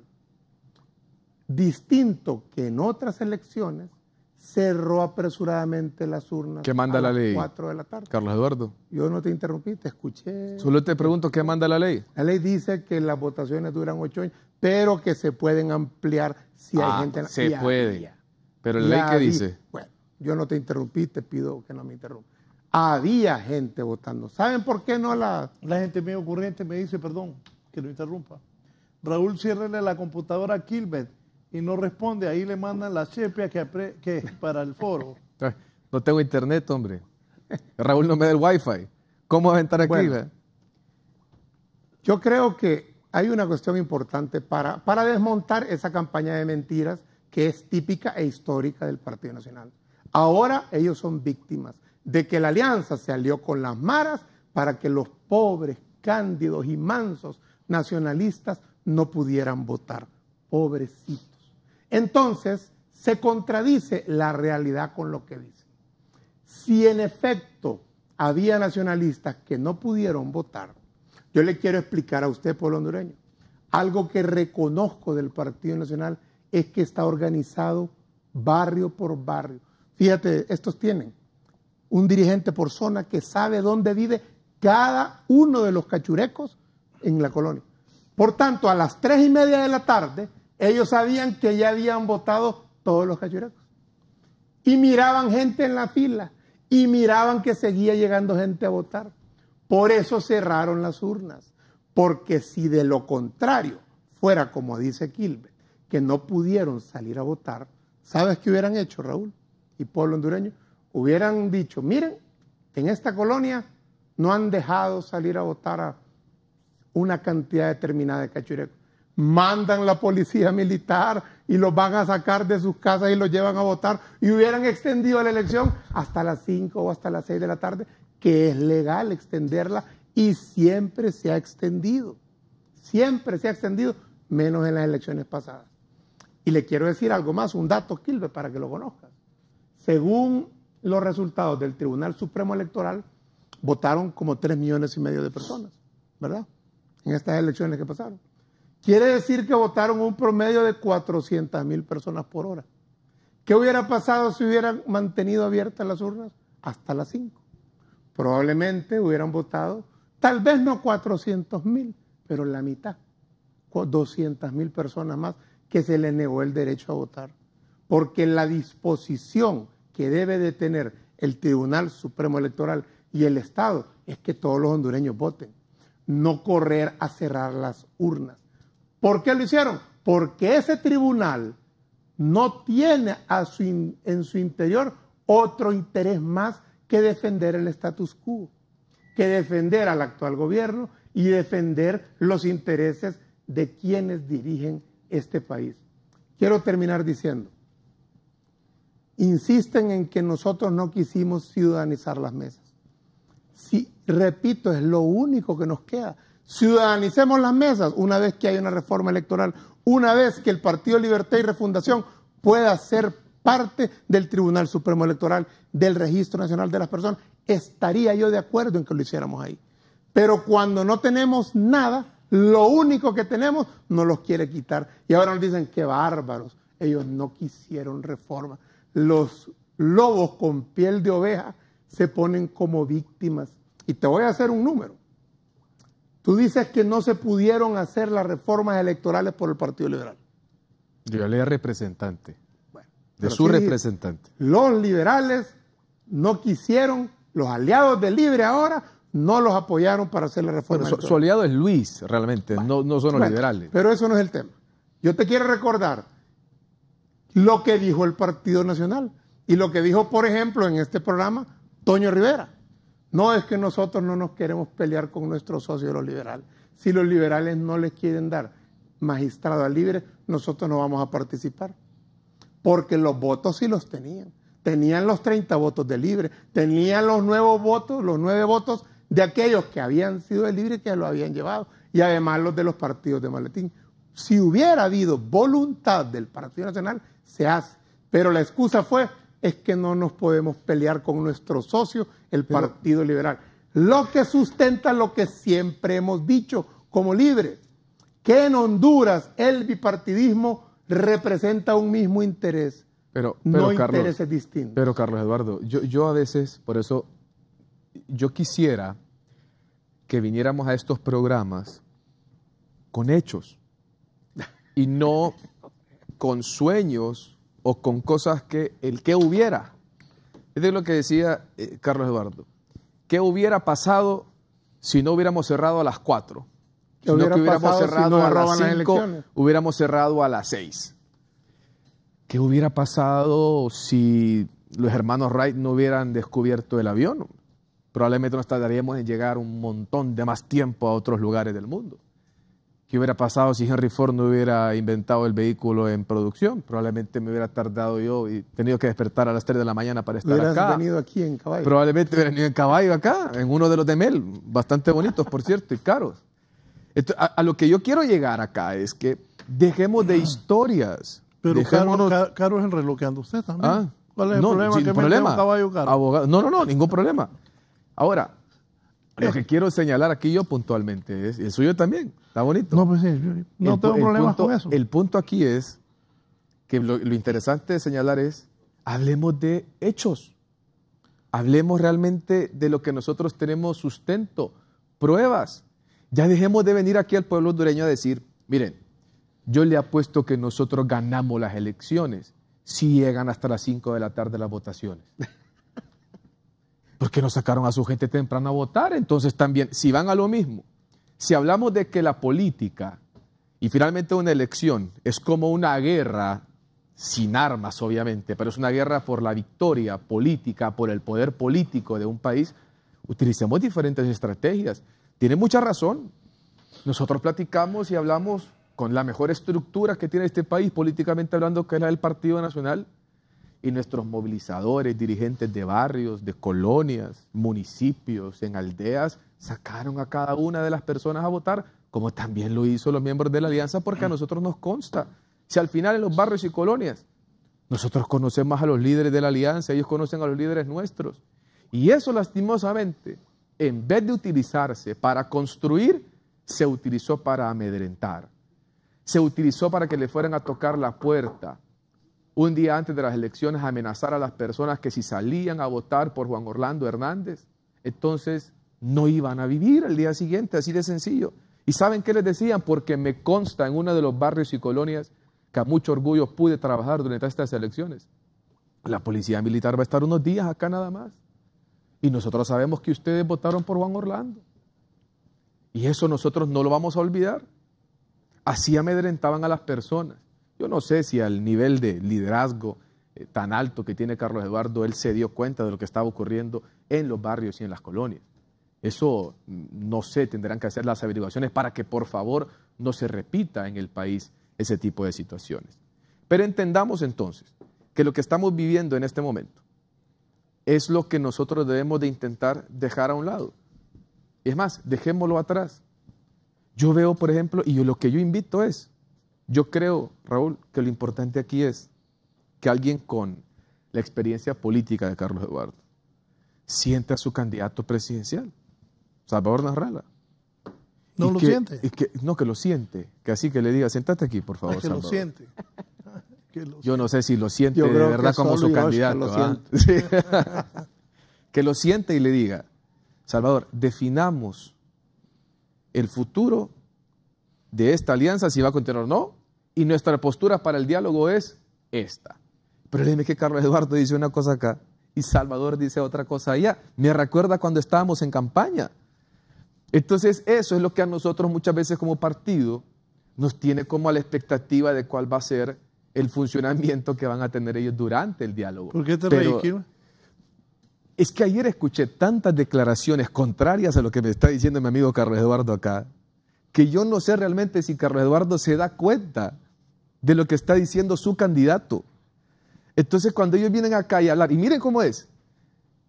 distinto que en otras elecciones, cerró apresuradamente las urnas ¿qué manda la ley? 4 de la tarde? Carlos Eduardo. Yo no te interrumpí, te escuché. Solo te pregunto, ¿qué manda la ley? La ley dice que las votaciones duran 8 años, pero que se pueden ampliar si hay gente... Se puede. Pero la ley, ¿qué dice? Bueno, yo no te interrumpí, te pido que no me interrumpas. había gente votando. ¿Saben por qué no la...? La gente medio corriente me dice, perdón, que lo interrumpa. Raúl, ciérrele la computadora a Kilbert y no responde. Ahí le mandan la chepia que para el foro. No tengo internet, hombre. Raúl no me da el wifi. ¿Cómo va a entrar aquí? Bueno, yo creo que hay una cuestión importante para desmontar esa campaña de mentiras que es típica e histórica del Partido Nacional. Ahora ellos son víctimas de que la alianza se alió con las maras para que los pobres, cándidos y mansos nacionalistas no pudieran votar. Pobrecitos. Entonces, se contradice la realidad con lo que dicen. Si en efecto había nacionalistas que no pudieron votar, yo le quiero explicar a usted, pueblo hondureño, algo que reconozco del Partido Nacional es que está organizado barrio por barrio. Fíjate, estos tienen un dirigente por zona que sabe dónde vive cada uno de los cachurecos en la colonia. Por tanto, a las 3:30 de la tarde, ellos sabían que ya habían votado todos los cachurecos. Y miraban gente en la fila, y miraban que seguía llegando gente a votar. Por eso cerraron las urnas. Porque si de lo contrario fuera como dice Kilbert, que no pudieron salir a votar, ¿sabes qué hubieran hecho, Raúl y pueblo hondureño? Hubieran dicho, miren, en esta colonia no han dejado salir a votar a una cantidad determinada de cachurecos. Mandan la policía militar y los van a sacar de sus casas y los llevan a votar, y hubieran extendido la elección hasta las 5 o hasta las 6 de la tarde, que es legal extenderla y siempre se ha extendido. Siempre se ha extendido, menos en las elecciones pasadas. Y le quiero decir algo más, un dato, Kilbert, para que lo conozcas. Según los resultados del Tribunal Supremo Electoral, votaron como 3,5 millones de personas, ¿verdad? En estas elecciones que pasaron. Quiere decir que votaron un promedio de 400,000 personas por hora. ¿Qué hubiera pasado si hubieran mantenido abiertas las urnas? Hasta las 5. Probablemente hubieran votado, tal vez no 400,000, pero la mitad, 200,000 personas más que se les negó el derecho a votar. Porque la disposición que debe de tener el Tribunal Supremo Electoral y el Estado es que todos los hondureños voten, no correr a cerrar las urnas. ¿Por qué lo hicieron? Porque ese tribunal no tiene en su interior otro interés más que defender el status quo, que defender al actual gobierno y defender los intereses de quienes dirigen este país. Quiero terminar diciendo, insisten en que nosotros no quisimos ciudadanizar las mesas. Sí, repito, es lo único que nos queda. Ciudadanicemos las mesas una vez que haya una reforma electoral, una vez que el Partido Libertad y Refundación pueda ser parte del Tribunal Supremo Electoral, del Registro Nacional de las Personas, estaría yo de acuerdo en que lo hiciéramos ahí. Pero cuando no tenemos nada, lo único que tenemos nos los quiere quitar. Y ahora nos dicen que bárbaros, ellos no quisieron reforma. Los lobos con piel de oveja se ponen como víctimas. Y te voy a hacer un número. Tú dices que no se pudieron hacer las reformas electorales por el Partido Liberal. Yo le representante. Bueno, de su representante. Los liberales no quisieron, los aliados de Libre ahora no los apoyaron para hacer la reforma electoral. Su aliado es Luis, realmente, bueno, no son los liberales. Pero eso no es el tema. Yo te quiero recordar lo que dijo el Partido Nacional y lo que dijo, por ejemplo, en este programa, Toño Rivera. No es que nosotros no nos queremos pelear con nuestros socios los liberales. Si los liberales no les quieren dar magistrado a Libre, nosotros no vamos a participar. Porque los votos sí los tenían. Tenían los 30 votos de Libre, tenían los nuevos votos, los 9 votos de aquellos que habían sido de Libre y que lo habían llevado. Y además los de los partidos de maletín. Si hubiera habido voluntad del Partido Nacional, se hace. Pero la excusa es que no nos podemos pelear con nuestro socio, el Partido Liberal. Lo que sustenta lo que siempre hemos dicho como Libre, que en Honduras el bipartidismo representa un mismo interés, no intereses distintos. Pero Carlos Eduardo, yo a veces, por eso, yo quisiera que viniéramos a estos programas con hechos y no con sueños o con cosas que el que hubiera. Es de lo que decía Carlos Eduardo. ¿qué hubiera pasado si no hubiéramos cerrado a las 4? ¿Qué hubiera pasado si no a roban las las 5, elecciones? hubiéramos cerrado a las 6. ¿Qué hubiera pasado si los hermanos Wright no hubieran descubierto el avión? Probablemente nos tardaríamos en llegar un montón de más tiempo a otros lugares del mundo. ¿Qué hubiera pasado si Henry Ford no hubiera inventado el vehículo en producción? Probablemente me hubiera tardado yo y tenido que despertar a las 3 de la mañana para estar Hubieras acá. venido aquí en caballo. Probablemente hubiera venido en caballo acá, en uno de los de Mel, bastante bonitos, por cierto, y caros. A lo que yo quiero llegar acá es que dejemos de historias. Pero dejémonos- caro es el reloj que anda usted también. Ah, ¿Cuál es el no, problema? sin Que problema. mete un caballo caro. Abogado. No, ningún problema. Ahora, lo que quiero señalar aquí yo puntualmente es, y el suyo también, está bonito. No, pues sí, yo no tengo problemas con eso. El punto aquí es que lo interesante de señalar es, hablemos de hechos. Hablemos realmente de lo que nosotros tenemos sustento, pruebas. Ya dejemos de venir aquí al pueblo hondureño a decir, miren, yo le apuesto que nosotros ganamos las elecciones si llegan hasta las 5 de la tarde las votaciones. ¿Por qué no sacaron a su gente temprano a votar? Entonces también, si van a lo mismo, si hablamos de que la política y finalmente una elección es como una guerra sin armas, obviamente, pero es una guerra por la victoria política, por el poder político de un país, utilicemos diferentes estrategias. Tiene mucha razón. Nosotros platicamos y hablamos con la mejor estructura que tiene este país, políticamente hablando, que es la del Partido Nacional, y nuestros movilizadores, dirigentes de barrios, de colonias, municipios, en aldeas, sacaron a cada una de las personas a votar, como también lo hizo los miembros de la Alianza, porque a nosotros nos consta. Si al final en los barrios y colonias nosotros conocemos a los líderes de la Alianza, ellos conocen a los líderes nuestros. Y eso, lastimosamente, en vez de utilizarse para construir, se utilizó para amedrentar. Se utilizó para que le fueran a tocar la puerta un día antes de las elecciones, a amenazar a las personas que si salían a votar por Juan Orlando Hernández, entonces no iban a vivir al día siguiente, así de sencillo. ¿Y saben qué les decían? Porque me consta en uno de los barrios y colonias que a mucho orgullo pude trabajar durante estas elecciones. La policía militar va a estar unos días acá nada más. Y nosotros sabemos que ustedes votaron por Juan Orlando. Y eso nosotros no lo vamos a olvidar. Así amedrentaban a las personas. Yo no sé si al nivel de liderazgo tan alto que tiene Carlos Eduardo, él se dio cuenta de lo que estaba ocurriendo en los barrios y en las colonias. Eso, no sé, tendrán que hacer las averiguaciones para que por favor no se repita en el país ese tipo de situaciones. Pero entendamos entonces que lo que estamos viviendo en este momento es lo que nosotros debemos de intentar dejar a un lado. Es más, dejémoslo atrás. Yo veo, por ejemplo, y lo que yo invito es, yo creo, Raúl, que lo importante aquí es que alguien con la experiencia política de Carlos Eduardo siente a su candidato presidencial, Salvador Nasralla. ¿No lo siente? No, que lo siente. Que así que le diga, siéntate aquí, por favor, Que lo Salvador. siente. Yo no sé si lo siente Yo de creo verdad que como solo su Yoshka candidato. lo ¿ah? Sí. Que lo siente y le diga, Salvador, definamos el futuro de esta alianza, si va a continuar o no, y nuestra postura para el diálogo es esta. Pero léeme que Carlos Eduardo dice una cosa acá y Salvador dice otra cosa allá. Me recuerda cuando estábamos en campaña. Entonces eso es lo que a nosotros muchas veces como partido nos tiene como a la expectativa de cuál va a ser el funcionamiento que van a tener ellos durante el diálogo. ¿Por qué te Pero reí, Kima? es que ayer escuché tantas declaraciones contrarias a lo que me está diciendo mi amigo Carlos Eduardo acá, que yo no sé realmente si Carlos Eduardo se da cuenta de lo que está diciendo su candidato. Entonces cuando ellos vienen acá y hablar, y miren cómo es,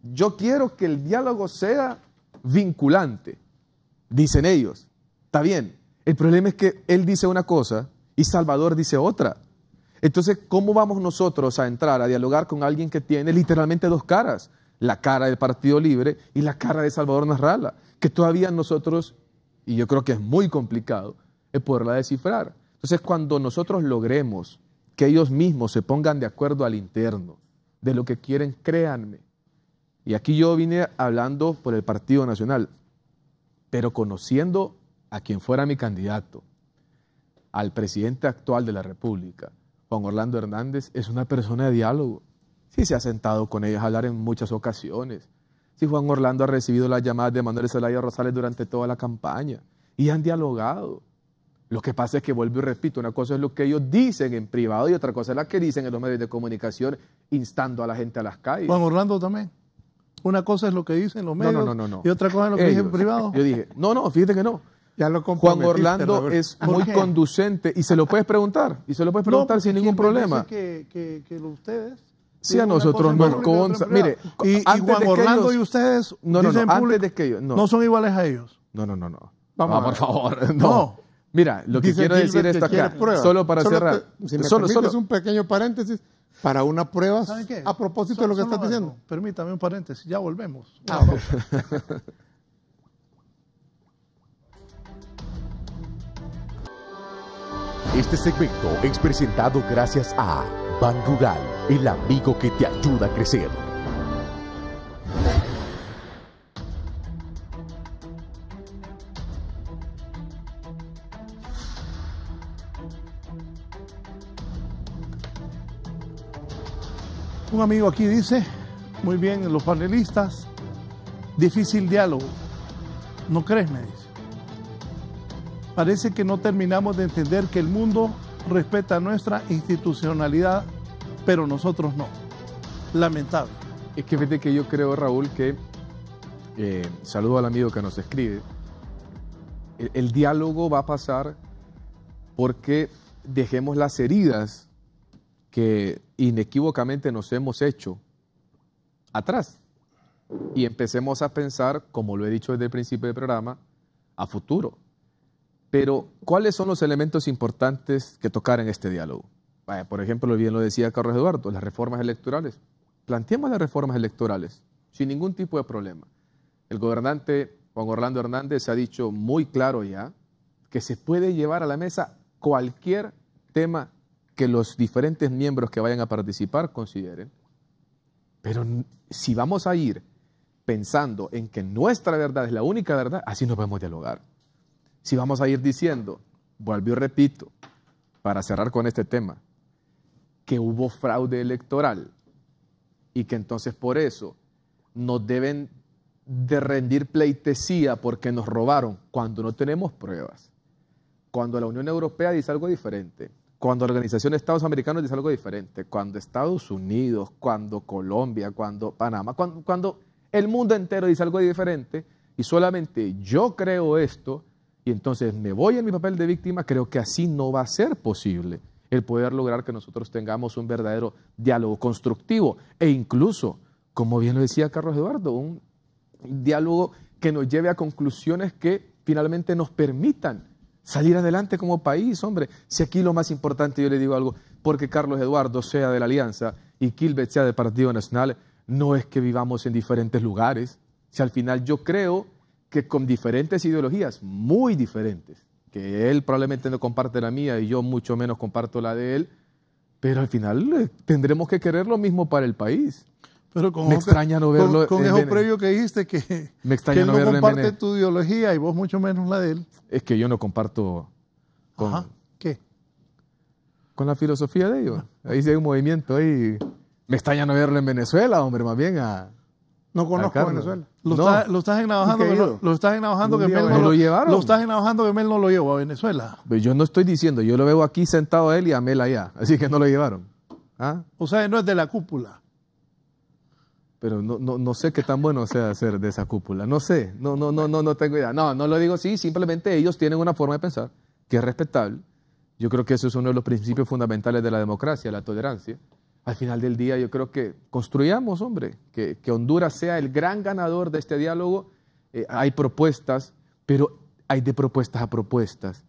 yo quiero que el diálogo sea vinculante, dicen ellos, está bien, el problema es que él dice una cosa y Salvador dice otra. Entonces, ¿cómo vamos nosotros a entrar a dialogar con alguien que tiene literalmente dos caras? La cara del Partido Libre y la cara de Salvador Nasralla, que todavía nosotros, y yo creo que es muy complicado, es poderla descifrar. Entonces, cuando nosotros logremos que ellos mismos se pongan de acuerdo al interno de lo que quieren, créanme, y aquí yo vine hablando por el Partido Nacional, pero conociendo a quien fuera mi candidato, al presidente actual de la República, Juan Orlando Hernández, es una persona de diálogo. Sí, se ha sentado con ellos a hablar en muchas ocasiones. si Juan Orlando ha recibido las llamadas de Manuel Zelaya Rosales durante toda la campaña y han dialogado. Lo que pasa es que, vuelvo y repito, una cosa es lo que ellos dicen en privado y otra cosa es la que dicen en los medios de comunicación instando a la gente a las calles. Juan Orlando también. Una cosa es lo que dicen los medios no. y otra cosa es lo que dicen en privado. Yo dije, no, fíjate que no. Ya lo Juan Orlando es muy conducente y se lo puedes preguntar. Y se lo puedes preguntar sin ningún problema. Que ustedes... Sí, a nosotros nos consta. Mire, y Juan Orlando y ustedes dicen antes de que ellos no son iguales a ellos. No. Vamos, por favor, no. Mira, lo que quiero decir esto acá, solo para cerrar. Si me permites un pequeño paréntesis, para una prueba, a propósito de lo que estás diciendo. Permítame un paréntesis, ya volvemos. Este segmento es presentado gracias a Ban Rural, el amigo que te ayuda a crecer. Un amigo aquí dice, muy bien, los panelistas, difícil diálogo. ¿No crees? Me dice. Parece que no terminamos de entender que el mundo respeta nuestra institucionalidad, pero nosotros no. Lamentable. Es que fíjate que yo creo, Raúl, que saludo al amigo que nos escribe. El diálogo va a pasar porque dejemos las heridas que inequívocamente nos hemos hecho atrás y empecemos a pensar, como lo he dicho desde el principio del programa, a futuro. Pero, ¿cuáles son los elementos importantes que tocar en este diálogo? Por ejemplo, bien lo decía Carlos Eduardo, las reformas electorales. Planteemos las reformas electorales sin ningún tipo de problema. El gobernante Juan Orlando Hernández ha dicho muy claro ya que se puede llevar a la mesa cualquier tema que los diferentes miembros que vayan a participar consideren. Pero si vamos a ir pensando en que nuestra verdad es la única verdad, así no podemos dialogar. Si vamos a ir diciendo, vuelvo y repito, para cerrar con este tema, que hubo fraude electoral y que entonces por eso nos deben de rendir pleitesía porque nos robaron cuando no tenemos pruebas, cuando la Unión Europea dice algo diferente, cuando la Organización de Estados Americanos dice algo diferente, cuando Estados Unidos, cuando Colombia, cuando Panamá, cuando el mundo entero dice algo diferente y solamente yo creo esto y entonces me voy en mi papel de víctima, creo que así no va a ser posible el poder lograr que nosotros tengamos un verdadero diálogo constructivo e incluso, como bien lo decía Carlos Eduardo, un diálogo que nos lleve a conclusiones que finalmente nos permitan salir adelante como país, hombre. Si aquí lo más importante, yo le digo algo, porque Carlos Eduardo sea de la Alianza y Kilbert sea del Partido Nacional, no es que vivamos en diferentes lugares. Si al final yo creo que con diferentes ideologías, muy diferentes, que él probablemente no comparte la mía y yo mucho menos comparto la de él, pero al final tendremos que querer lo mismo para el país. Pero con me extraña no verlo con eso previo que dijiste que él no comparte tu ideología y vos mucho menos la de él. Es que yo no comparto con, Ajá. ¿Qué? Con la filosofía de ellos. Ahí sí hay un movimiento ahí. Me extraña no verlo en Venezuela, hombre, más bien a... No conozco Venezuela. Lo estás enavajando que Mel no lo llevaron. Lo estás enavajando que Mel no lo llevó a Venezuela. Pero yo no estoy diciendo, yo lo veo aquí sentado a él y a Mel allá, así que no lo llevaron. ¿Ah? O sea, no es de la cúpula. Pero no sé qué tan bueno sea ser de esa cúpula. No sé, no tengo idea. No lo digo así, simplemente ellos tienen una forma de pensar que es respetable. Yo creo que eso es uno de los principios fundamentales de la democracia, la tolerancia. Al final del día yo creo que construyamos, hombre, que Honduras sea el gran ganador de este diálogo. Hay propuestas, pero hay de propuestas a propuestas.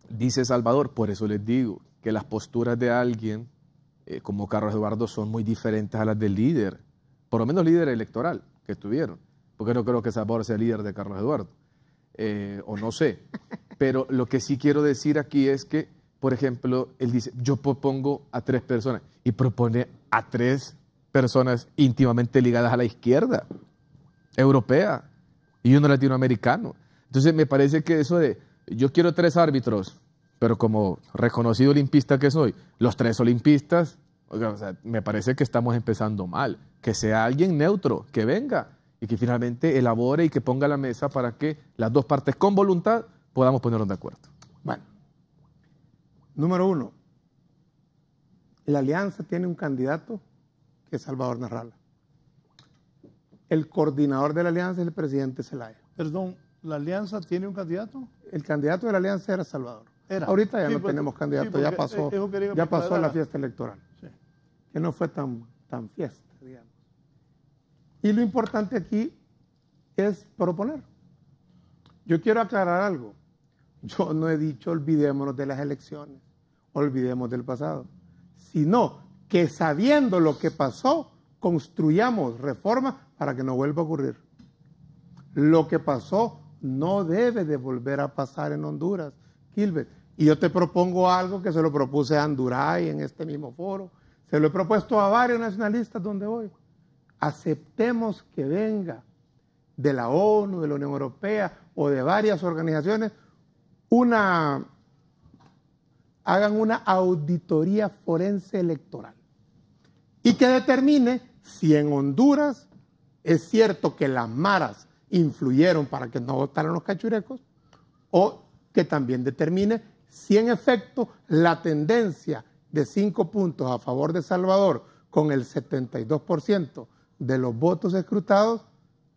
Dice Salvador, por eso les digo que las posturas de alguien como Carlos Eduardo son muy diferentes a las del líder, por lo menos líder electoral que tuvieron, porque no creo que Salvador sea líder de Carlos Eduardo, o no sé. Pero lo que sí quiero decir aquí es que, por ejemplo, él dice, yo propongo a 3 personas y propone a 3 personas íntimamente ligadas a la izquierda europea y uno latinoamericano. Entonces me parece que eso de, yo quiero 3 árbitros, pero como reconocido olimpista que soy, los 3 olimpistas, Oiga, o sea, me parece que estamos empezando mal. Que sea alguien neutro, que venga y que finalmente elabore y que ponga la mesa para que las dos partes con voluntad podamos ponernos de acuerdo. Bueno, número uno, la alianza tiene un candidato que es Salvador Narrala. El coordinador de la alianza es el presidente Zelaya. Perdón, ¿la alianza tiene un candidato? El candidato de la alianza era Salvador. Era. Ahorita ya Sí, no porque, tenemos candidato, sí, ya pasó la fiesta electoral. Sí. Que no fue tan fiesta, digamos. Y lo importante aquí es proponer. Yo quiero aclarar algo. Yo no he dicho olvidémonos de las elecciones, olvidemos del pasado, sino que sabiendo lo que pasó, construyamos reformas para que no vuelva a ocurrir. Lo que pasó no debe de volver a pasar en Honduras, Gilbert. Y yo te propongo algo que se lo propuse a Anduray en este mismo foro, se lo he propuesto a varios nacionalistas donde voy. Aceptemos que venga de la ONU, de la Unión Europea o de varias organizaciones, hagan una auditoría forense electoral y que determine si en Honduras es cierto que las maras influyeron para que no votaran los cachurecos, o que también determine si en efecto la tendencia de 5 puntos a favor de Salvador con el 72% de los votos escrutados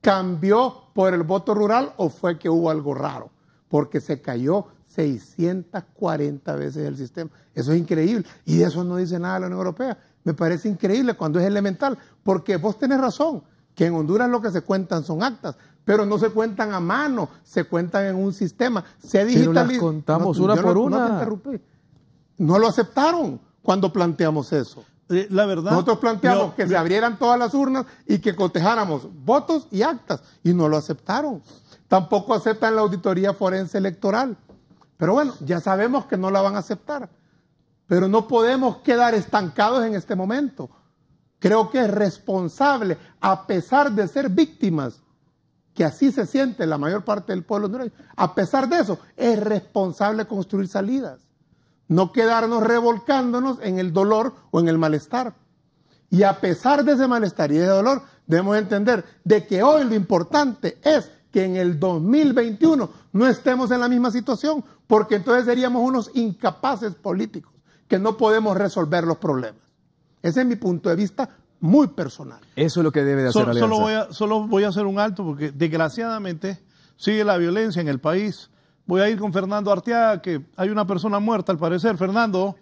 cambió por el voto rural o fue que hubo algo raro, porque se cayó 640 veces el sistema. Eso es increíble y de eso no dice nada la Unión Europea. Me parece increíble cuando es elemental, porque vos tenés razón, que en Honduras lo que se cuentan son actas, pero no se cuentan a mano, se cuentan en un sistema. Se digitaliza. Pero las contamos una por una. No te interrumpí. No lo aceptaron cuando planteamos eso. La verdad. Nosotros planteamos que se abrieran todas las urnas y que cotejáramos votos y actas, y no lo aceptaron. Tampoco aceptan la auditoría forense electoral. Pero bueno, ya sabemos que no la van a aceptar. Pero no podemos quedar estancados en este momento. Creo que es responsable, a pesar de ser víctimas, que así se siente la mayor parte del pueblo hondureño, a pesar de eso, es responsable construir salidas. No quedarnos revolcándonos en el dolor o en el malestar. Y a pesar de ese malestar y de ese dolor, debemos entender de que hoy lo importante es que en el 2021 no estemos en la misma situación, porque entonces seríamos unos incapaces políticos, que no podemos resolver los problemas. Ese es mi punto de vista muy personal. Eso es lo que debe de hacer Alianza. Solo voy a hacer un alto, porque desgraciadamente sigue la violencia en el país. Voy a ir con Fernando Arteaga, que hay una persona muerta al parecer. Fernando,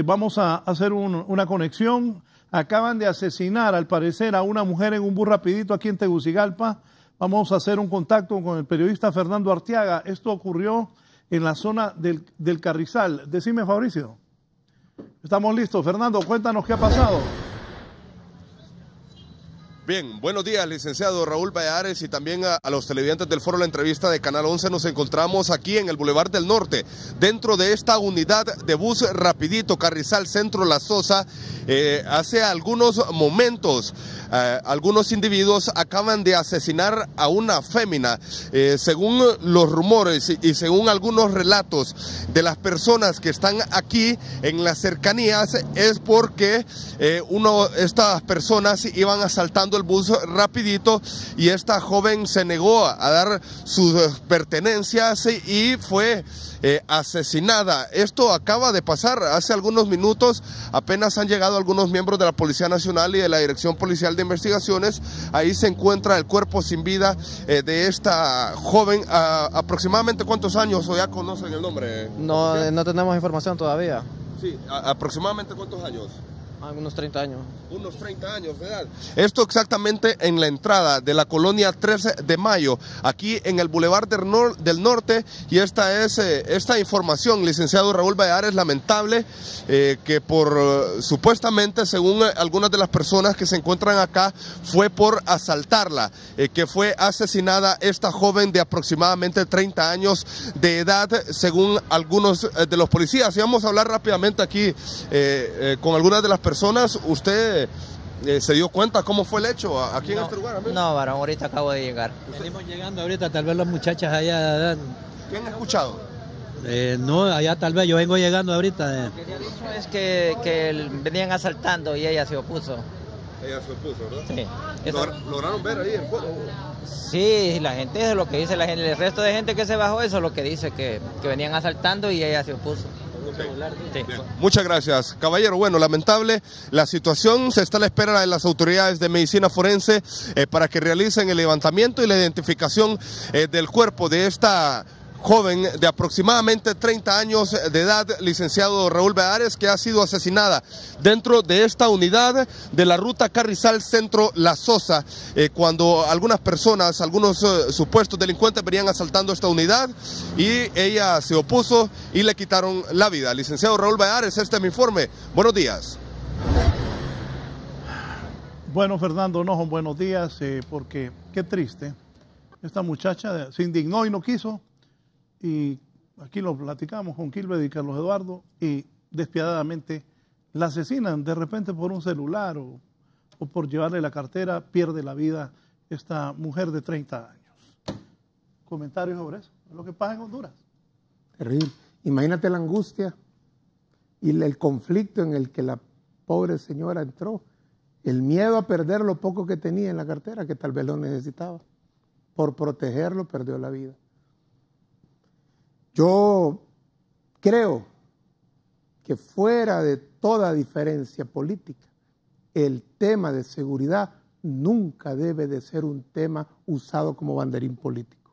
vamos a hacer una conexión. Acaban de asesinar al parecer a una mujer en un bus rapidito aquí en Tegucigalpa. Vamos a hacer un contacto con el periodista Fernando Arteaga. Esto ocurrió en la zona del Carrizal. Decime, Fabricio. Estamos listos. Fernando, cuéntanos qué ha pasado. Bien, buenos días, licenciado Raúl Valladares, y también a los televidentes del foro La Entrevista de Canal 11. Nos encontramos aquí en el Boulevard del Norte, dentro de esta unidad de bus rapidito Carrizal Centro La Sosa. Hace algunos momentos, algunos individuos acaban de asesinar a una fémina. Según los rumores y según algunos relatos de las personas que están aquí en las cercanías, es porque estas personas iban asaltando el bus rapidito y esta joven se negó a dar sus pertenencias y fue asesinada. Esto acaba de pasar hace algunos minutos. Apenas han llegado algunos miembros de la Policía Nacional y de la Dirección Policial de Investigaciones. Ahí se encuentra el cuerpo sin vida de esta joven. ¿Aproximadamente cuántos años, o ya conocen el nombre? No tenemos información todavía. Sí, ¿aproximadamente cuántos años? Unos 30 años. Unos 30 años de edad. Esto exactamente en la entrada de la colonia 13 de Mayo, aquí en el Boulevard del Norte. Y esta es esta información, licenciado Raúl Valladares, lamentable, que supuestamente, según algunas de las personas que se encuentran acá, fue por asaltarla, que fue asesinada esta joven de aproximadamente 30 años de edad, según algunos de los policías. Y vamos a hablar rápidamente aquí con algunas de las personas. ¿Usted se dio cuenta cómo fue el hecho aquí en este lugar, amigo? No, varón, ahorita acabo de llegar. Venimos llegando ahorita, tal vez las muchachas allá. ¿Qué han escuchado? No, allá tal vez yo vengo llegando ahorita. Lo que se ha dicho es que venían asaltando y ella se opuso. Ella se opuso, ¿verdad? Sí. ¿Lograron ver ahí el fuego? Sí, la gente, eso es lo que dice la gente. El resto de gente que se bajó, eso es lo que dice, que venían asaltando y ella se opuso. Sí. Muchas gracias, caballero. Bueno, lamentable la situación. Se está a la espera de las autoridades de medicina forense para que realicen el levantamiento y la identificación del cuerpo de esta joven de aproximadamente 30 años de edad, licenciado Raúl Valladares, que ha sido asesinada dentro de esta unidad de la ruta Carrizal Centro La Sosa, cuando algunas personas, algunos supuestos delincuentes venían asaltando esta unidad y ella se opuso y le quitaron la vida. Licenciado Raúl Valladares, este es mi informe. Buenos días. Bueno, Fernando, no son buenos días, porque qué triste. Esta muchacha se indignó y no quiso. Y aquí lo platicamos con Kilbert y Carlos Eduardo, y despiadadamente la asesinan de repente por un celular o por llevarle la cartera, pierde la vida esta mujer de 30 años. ¿Comentarios sobre eso? Es lo que pasa en Honduras. Terrible. Imagínate la angustia y el conflicto en el que la pobre señora entró. El miedo a perder lo poco que tenía en la cartera, que tal vez lo necesitaba. Por protegerlo perdió la vida. Yo creo que fuera de toda diferencia política, el tema de seguridad nunca debe de ser un tema usado como banderín político,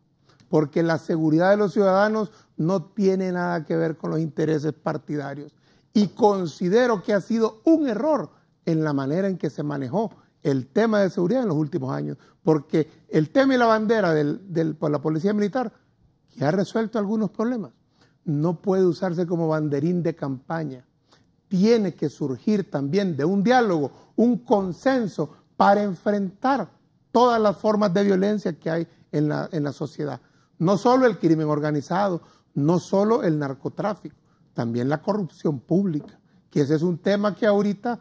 porque la seguridad de los ciudadanos no tiene nada que ver con los intereses partidarios, y considero que ha sido un error en la manera en que se manejó el tema de seguridad en los últimos años, porque el tema y la bandera por la policía militar, que ha resuelto algunos problemas, no puede usarse como banderín de campaña. Tiene que surgir también de un diálogo, un consenso para enfrentar todas las formas de violencia que hay en la sociedad. No solo el crimen organizado, no solo el narcotráfico, también la corrupción pública, que ese es un tema que ahorita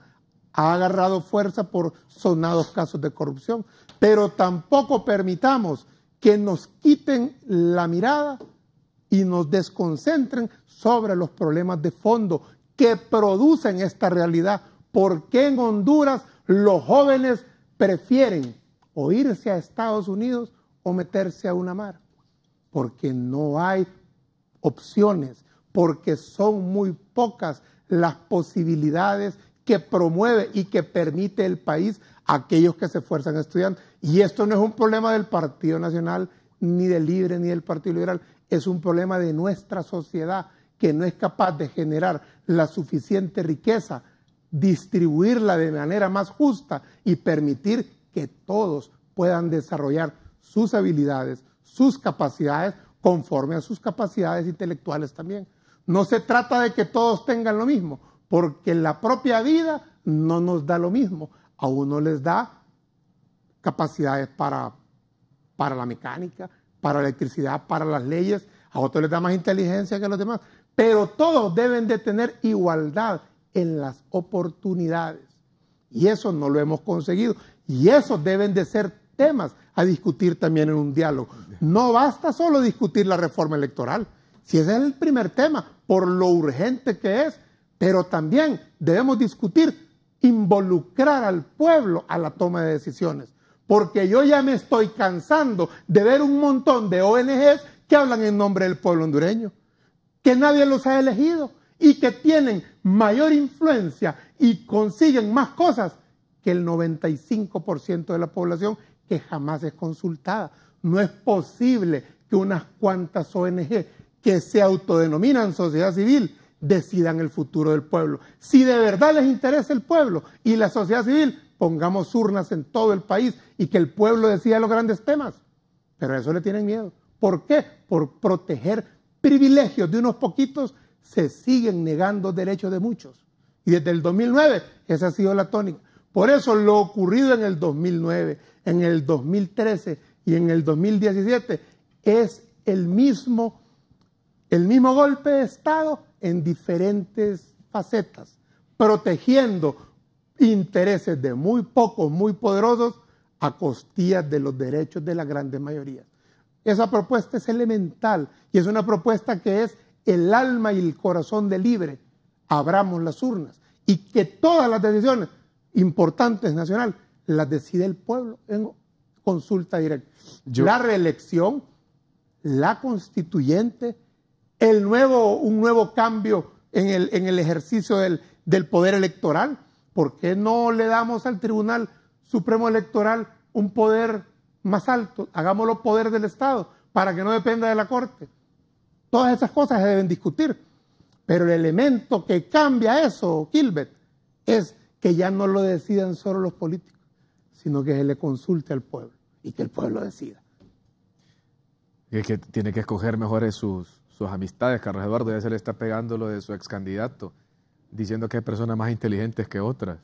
ha agarrado fuerza por sonados casos de corrupción. Pero tampoco permitamos que nos quiten la mirada y nos desconcentren sobre los problemas de fondo que producen esta realidad. ¿Por qué en Honduras los jóvenes prefieren o irse a Estados Unidos o meterse a una mar? Porque no hay opciones, porque son muy pocas las posibilidades que promueve y que permite el país a aquellos que se esfuerzan estudiando. Y esto no es un problema del Partido Nacional, ni del Libre, ni del Partido Liberal. Es un problema de nuestra sociedad, que no es capaz de generar la suficiente riqueza, distribuirla de manera más justa y permitir que todos puedan desarrollar sus habilidades, sus capacidades, conforme a sus capacidades intelectuales también. No se trata de que todos tengan lo mismo, porque la propia vida no nos da lo mismo. A uno les da capacidades para la mecánica, para la electricidad, para las leyes, a otros les da más inteligencia que a los demás, pero todos deben de tener igualdad en las oportunidades, y eso no lo hemos conseguido, y esos deben de ser temas a discutir también en un diálogo. No basta solo discutir la reforma electoral, si ese es el primer tema, por lo urgente que es, pero también debemos discutir, involucrar al pueblo a la toma de decisiones, porque yo ya me estoy cansando de ver un montón de ONGs que hablan en nombre del pueblo hondureño, que nadie los ha elegido y que tienen mayor influencia y consiguen más cosas que el 95% de la población que jamás es consultada. No es posible que unas cuantas ONG que se autodenominan sociedad civil decidan el futuro del pueblo. Si de verdad les interesa el pueblo y la sociedad civil, pongamos urnas en todo el país y que el pueblo decida los grandes temas. Pero a eso le tienen miedo. ¿Por qué? Por proteger privilegios de unos poquitos, se siguen negando derechos de muchos. Y desde el 2009 esa ha sido la tónica. Por eso lo ocurrido en el 2009, en el 2013 y en el 2017 es el mismo golpe de Estado en diferentes facetas, protegiendo intereses de muy pocos, muy poderosos, a costillas de los derechos de las grandes mayorías. Esa propuesta es elemental y es una propuesta que es el alma y el corazón de libre, abramos las urnas y que todas las decisiones importantes nacionales las decide el pueblo en consulta directa. La reelección, la constituyente, un nuevo cambio en el ejercicio del poder electoral. ¿Por qué no le damos al Tribunal Supremo Electoral un poder más alto? Hagámoslo poder del Estado para que no dependa de la Corte. Todas esas cosas se deben discutir. Pero el elemento que cambia eso, Gilbert, es que ya no lo decidan solo los políticos, sino que se le consulte al pueblo y que el pueblo decida. Es que tiene que escoger mejor sus amistades. Carlos Eduardo ya se le está pegando lo de su ex candidato, diciendo que hay personas más inteligentes que otras.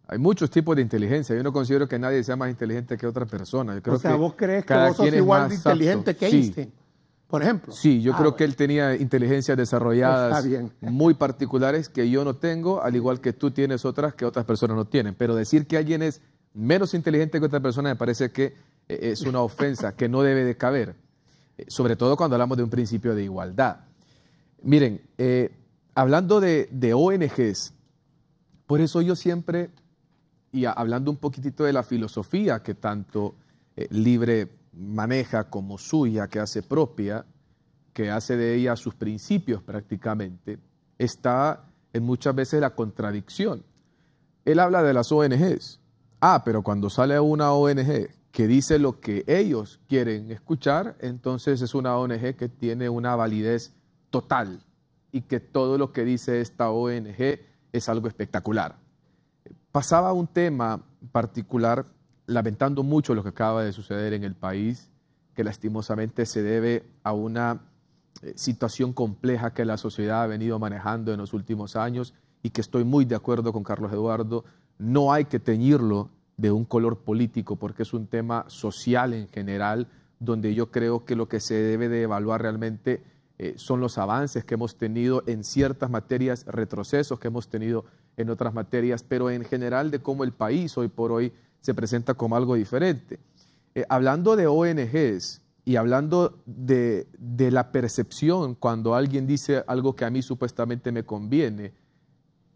Hay muchos tipos de inteligencia. Yo no considero que nadie sea más inteligente que otra persona. Yo creo que ¿vos crees que vos sos igual de inteligente que Einstein, por ejemplo? Sí, yo creo que él tenía inteligencias desarrolladas muy particulares que yo no tengo, al igual que tú tienes otras que otras personas no tienen. Pero decir que alguien es menos inteligente que otra persona me parece que es una ofensa que no debe de caber, sobre todo cuando hablamos de un principio de igualdad. Miren, hablando de ONGs, por eso yo siempre, y hablando un poquitito de la filosofía que tanto Libre maneja como suya, que hace propia, que hace de ella sus principios prácticamente, está en muchas veces la contradicción. Él habla de las ONGs. Pero cuando sale una ONG que dice lo que ellos quieren escuchar, entonces es una ONG que tiene una validez total y que todo lo que dice esta ONG es algo espectacular. Pasaba un tema particular, lamentando mucho lo que acaba de suceder en el país, que lastimosamente se debe a una situación compleja que la sociedad ha venido manejando en los últimos años y que estoy muy de acuerdo con Carlos Eduardo. No hay que teñirlo de un color político porque es un tema social en general, donde yo creo que lo que se debe de evaluar realmente son los avances que hemos tenido en ciertas materias, retrocesos que hemos tenido en otras materias, pero en general de cómo el país hoy por hoy se presenta como algo diferente. Hablando de ONGs y hablando de la percepción cuando alguien dice algo que a mí supuestamente me conviene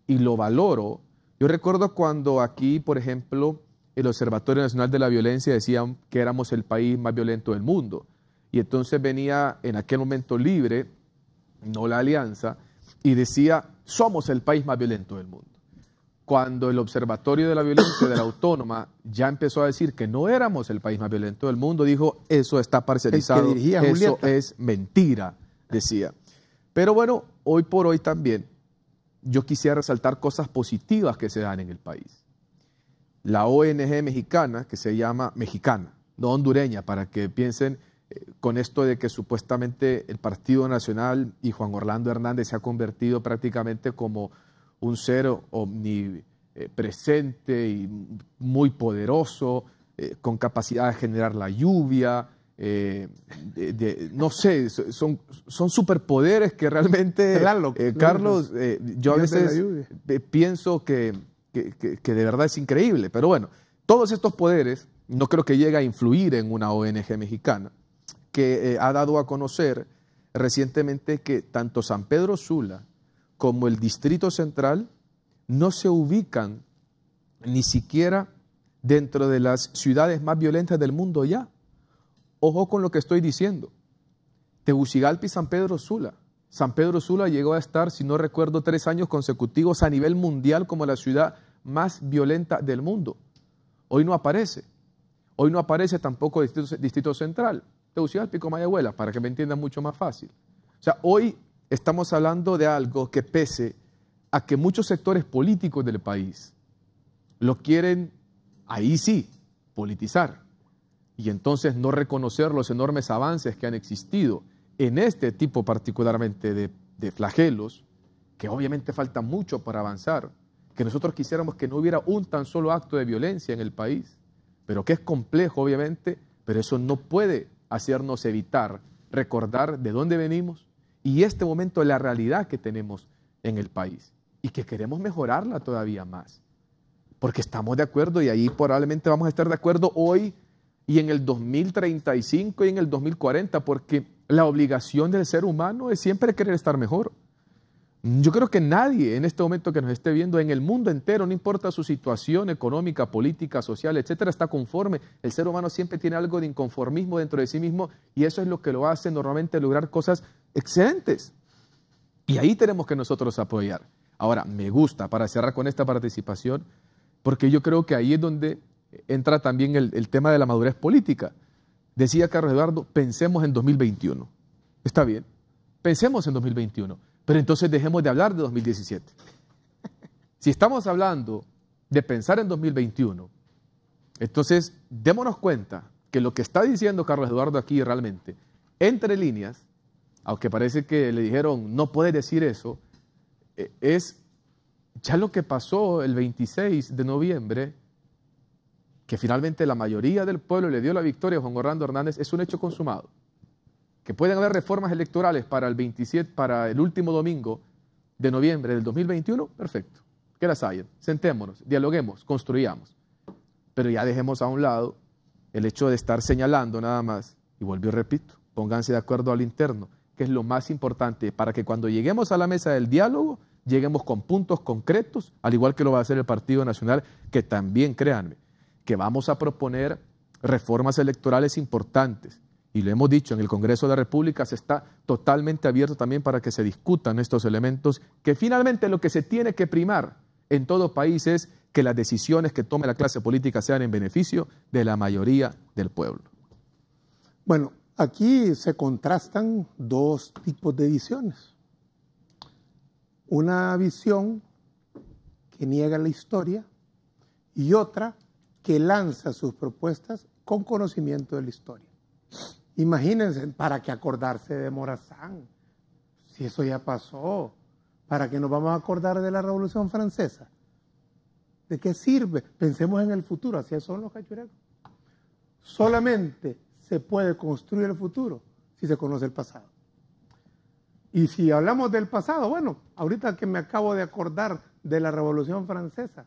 y lo valoro, yo recuerdo cuando aquí, por ejemplo, el Observatorio Nacional de la Violencia decían que éramos el país más violento del mundo. Y entonces venía en aquel momento Libre, no la Alianza, y decía, somos el país más violento del mundo. Cuando el Observatorio de la Violencia de la Autónoma ya empezó a decir que no éramos el país más violento del mundo, dijo, eso está parcializado, eso es mentira, decía. Pero bueno, hoy por hoy también, yo quisiera resaltar cosas positivas que se dan en el país. La ONG mexicana, que se llama mexicana, no hondureña, para que piensen con esto de que supuestamente el Partido Nacional y Juan Orlando Hernández se ha convertido prácticamente como un ser omnipresente y muy poderoso, con capacidad de generar la lluvia, no sé, son superpoderes que realmente, Carlos, yo a veces pienso que de verdad es increíble, pero bueno, todos estos poderes no creo que llegue a influir en una ONG mexicana que ha dado a conocer recientemente que tanto San Pedro Sula como el Distrito Central no se ubican ni siquiera dentro de las ciudades más violentas del mundo ya. Ojo con lo que estoy diciendo. Tegucigalpa y San Pedro Sula. San Pedro Sula llegó a estar, si no recuerdo, 3 años consecutivos a nivel mundial como la ciudad más violenta del mundo. Hoy no aparece. Hoy no aparece tampoco Distrito Central. Tegucigalpa y Comayagüela, para que me entiendan mucho más fácil. O sea, hoy estamos hablando de algo que pese a que muchos sectores políticos del país lo quieren, ahí sí, politizar. Y entonces no reconocer los enormes avances que han existido en este tipo particularmente de flagelos, que obviamente falta mucho para avanzar, que nosotros quisiéramos que no hubiera un tan solo acto de violencia en el país, pero que es complejo obviamente, pero eso no puede hacernos evitar recordar de dónde venimos y este momento de la realidad que tenemos en el país y que queremos mejorarla todavía más, porque estamos de acuerdo y ahí probablemente vamos a estar de acuerdo hoy y en el 2035 y en el 2040, porque la obligación del ser humano es siempre querer estar mejor. Yo creo que nadie en este momento que nos esté viendo en el mundo entero, no importa su situación económica, política, social, etcétera, está conforme. El ser humano siempre tiene algo de inconformismo dentro de sí mismo y eso es lo que lo hace normalmente lograr cosas excelentes. Y ahí tenemos que nosotros apoyar. Ahora, me gusta, para cerrar con esta participación, porque yo creo que ahí es donde entra también el tema de la madurez política. Decía Carlos Eduardo, pensemos en 2021. Está bien, pensemos en 2021. Pero entonces dejemos de hablar de 2017. Si estamos hablando de pensar en 2021, entonces démonos cuenta que lo que está diciendo Carlos Eduardo aquí realmente, entre líneas, aunque parece que le dijeron no puedes decir eso, es ya lo que pasó el 26 de noviembre, que finalmente la mayoría del pueblo le dio la victoria a Juan Orlando Hernández, es un hecho consumado. Que pueden haber reformas electorales para el 27, para el último domingo de noviembre del 2021, perfecto, que las hayan, sentémonos, dialoguemos, construyamos, pero ya dejemos a un lado el hecho de estar señalando nada más, y vuelvo y repito, pónganse de acuerdo al interno, que es lo más importante para que cuando lleguemos a la mesa del diálogo, lleguemos con puntos concretos, al igual que lo va a hacer el Partido Nacional, que también, créanme, que vamos a proponer reformas electorales importantes. Y lo hemos dicho, en el Congreso de la República se está totalmente abierto también para que se discutan estos elementos, que finalmente lo que se tiene que primar en todo país es que las decisiones que tome la clase política sean en beneficio de la mayoría del pueblo. Bueno, aquí se contrastan dos tipos de visiones. Una visión que niega la historia y otra que lanza sus propuestas con conocimiento de la historia. Imagínense, ¿para qué acordarse de Morazán? Si eso ya pasó, ¿para qué nos vamos a acordar de la Revolución Francesa? ¿De qué sirve? Pensemos en el futuro, así son los cachurecos. Solamente se puede construir el futuro si se conoce el pasado. Y si hablamos del pasado, bueno, ahorita que me acabo de acordar de la Revolución Francesa,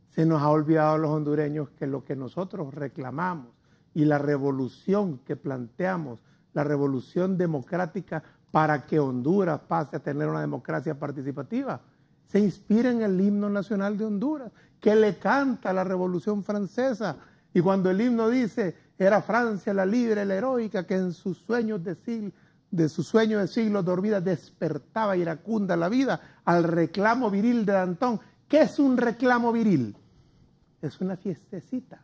se nos ha olvidado a los hondureños que lo que nosotros reclamamos y la revolución que planteamos, la revolución democrática para que Honduras pase a tener una democracia participativa, se inspira en el himno nacional de Honduras, que le canta la Revolución Francesa. Y cuando el himno dice, era Francia la libre, la heroica, que en sus sueños de siglos dormida despertaba iracunda la vida al reclamo viril de Danton. ¿Qué es un reclamo viril? Es una fiestecita.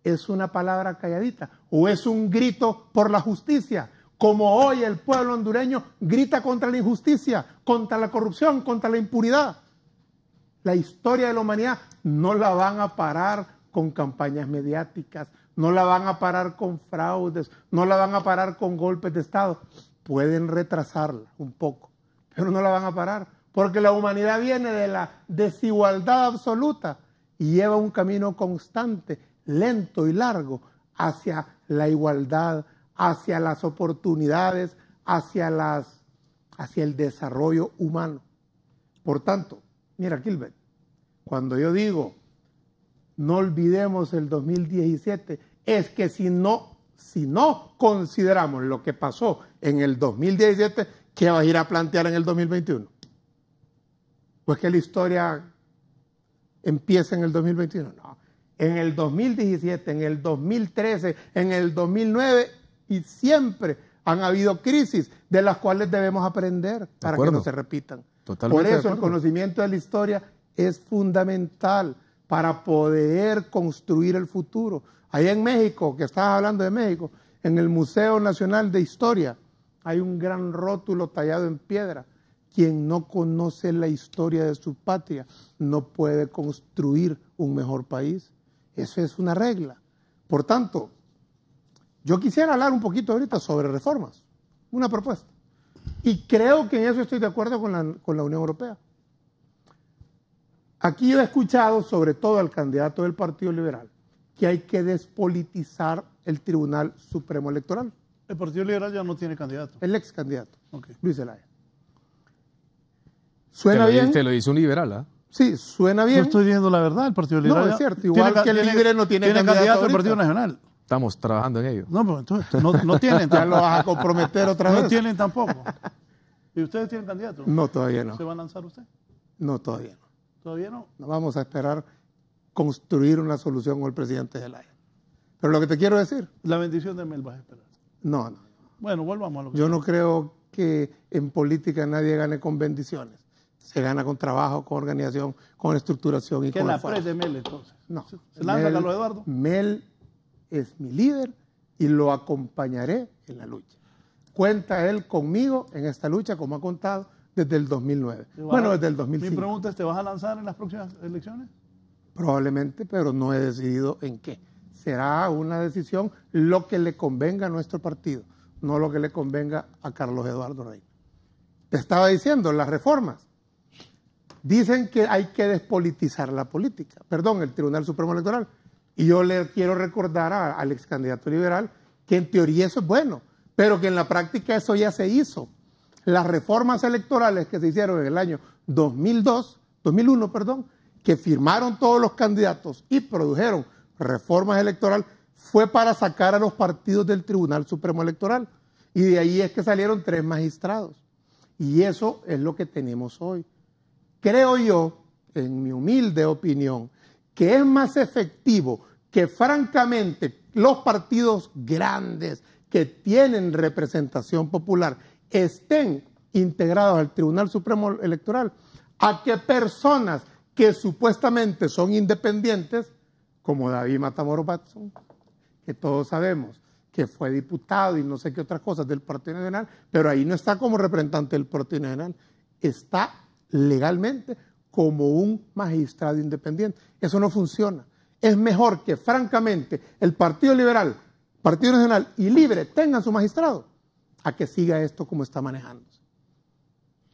¿Es una palabra calladita o es un grito por la justicia? Como hoy el pueblo hondureño grita contra la injusticia, contra la corrupción, contra la impunidad. La historia de la humanidad no la van a parar con campañas mediáticas, no la van a parar con fraudes, no la van a parar con golpes de Estado. Pueden retrasarla un poco, pero no la van a parar, porque la humanidad viene de la desigualdad absoluta y lleva un camino constante, lento y largo, hacia la igualdad, hacia las oportunidades, hacia el desarrollo humano. Por tanto, mira, Gilbert, cuando yo digo no olvidemos el 2017, es que si no consideramos lo que pasó en el 2017, ¿qué vas a ir a plantear en el 2021? Pues que la historia empieza en el 2021. No. En el 2017, en el 2013, en el 2009 y siempre han habido crisis de las cuales debemos aprender para que no se repitan. Totalmente. Por eso el conocimiento de la historia es fundamental para poder construir el futuro. Allá en México, que estabas hablando de México, en el Museo Nacional de Historia hay un gran rótulo tallado en piedra. Quien no conoce la historia de su patria no puede construir un mejor país. Eso es una regla. Por tanto, yo quisiera hablar un poquito ahorita sobre reformas, una propuesta. Y creo que en eso estoy de acuerdo con la Unión Europea. Aquí yo he escuchado, sobre todo al candidato del Partido Liberal, que hay que despolitizar el Tribunal Supremo Electoral. El Partido Liberal ya no tiene candidato. El ex candidato, Okay. Luis Zelaya. ¿Suena bien? Te lo dice un liberal, ¿ah? Sí, suena bien. Yo estoy viendo la verdad, el Partido Liberal. No, es cierto. Igual que el Libre no tiene candidato al Partido Nacional. Estamos trabajando en ello. No, pero entonces no tienen. Ya lo vas a comprometer otra vez. No tienen tampoco. ¿Y ustedes tienen candidato? No, todavía no. ¿Se va a lanzar usted? No, todavía no. ¿Todavía no? No vamos a esperar construir una solución con el presidente Zelaya. Pero lo que te quiero decir... La bendición de Mel vas a esperar. No. Bueno, volvamos a lo que... Yo no creo que en política nadie gane con bendiciones. Se gana con trabajo, con organización, con estructuración y que con la esfuerzo. de Mel, entonces. No. ¿Se lanza Carlos Eduardo? Mel es mi líder y lo acompañaré en la lucha. Cuenta él conmigo en esta lucha, como ha contado desde el 2009. Bueno, desde el 2005. Mi pregunta es, ¿te vas a lanzar en las próximas elecciones? Probablemente, pero no he decidido en qué. Será una decisión lo que le convenga a nuestro partido, no lo que le convenga a Carlos Eduardo Reina. Te estaba diciendo, las reformas. Dicen que hay que despolitizar la política, el Tribunal Supremo Electoral. Y yo le quiero recordar al ex candidato liberal que en teoría eso es bueno, pero que en la práctica eso ya se hizo. Las reformas electorales que se hicieron en el año 2001, que firmaron todos los candidatos y produjeron reformas electorales, fue para sacar a los partidos del Tribunal Supremo Electoral. Y de ahí es que salieron 3 magistrados. Y eso es lo que tenemos hoy. Creo yo, en mi humilde opinión, que es más efectivo que francamente los partidos grandes que tienen representación popular estén integrados al Tribunal Supremo Electoral a que personas que supuestamente son independientes, como David Matamoros Batson, que todos sabemos que fue diputado y no sé qué otras cosas del Partido Nacional, pero ahí no está como representante del Partido Nacional, está legalmente como un magistrado independiente. Eso no funciona. Es mejor que francamente el Partido Liberal, Partido Nacional y Libre tengan su magistrado a que siga esto como está manejándose.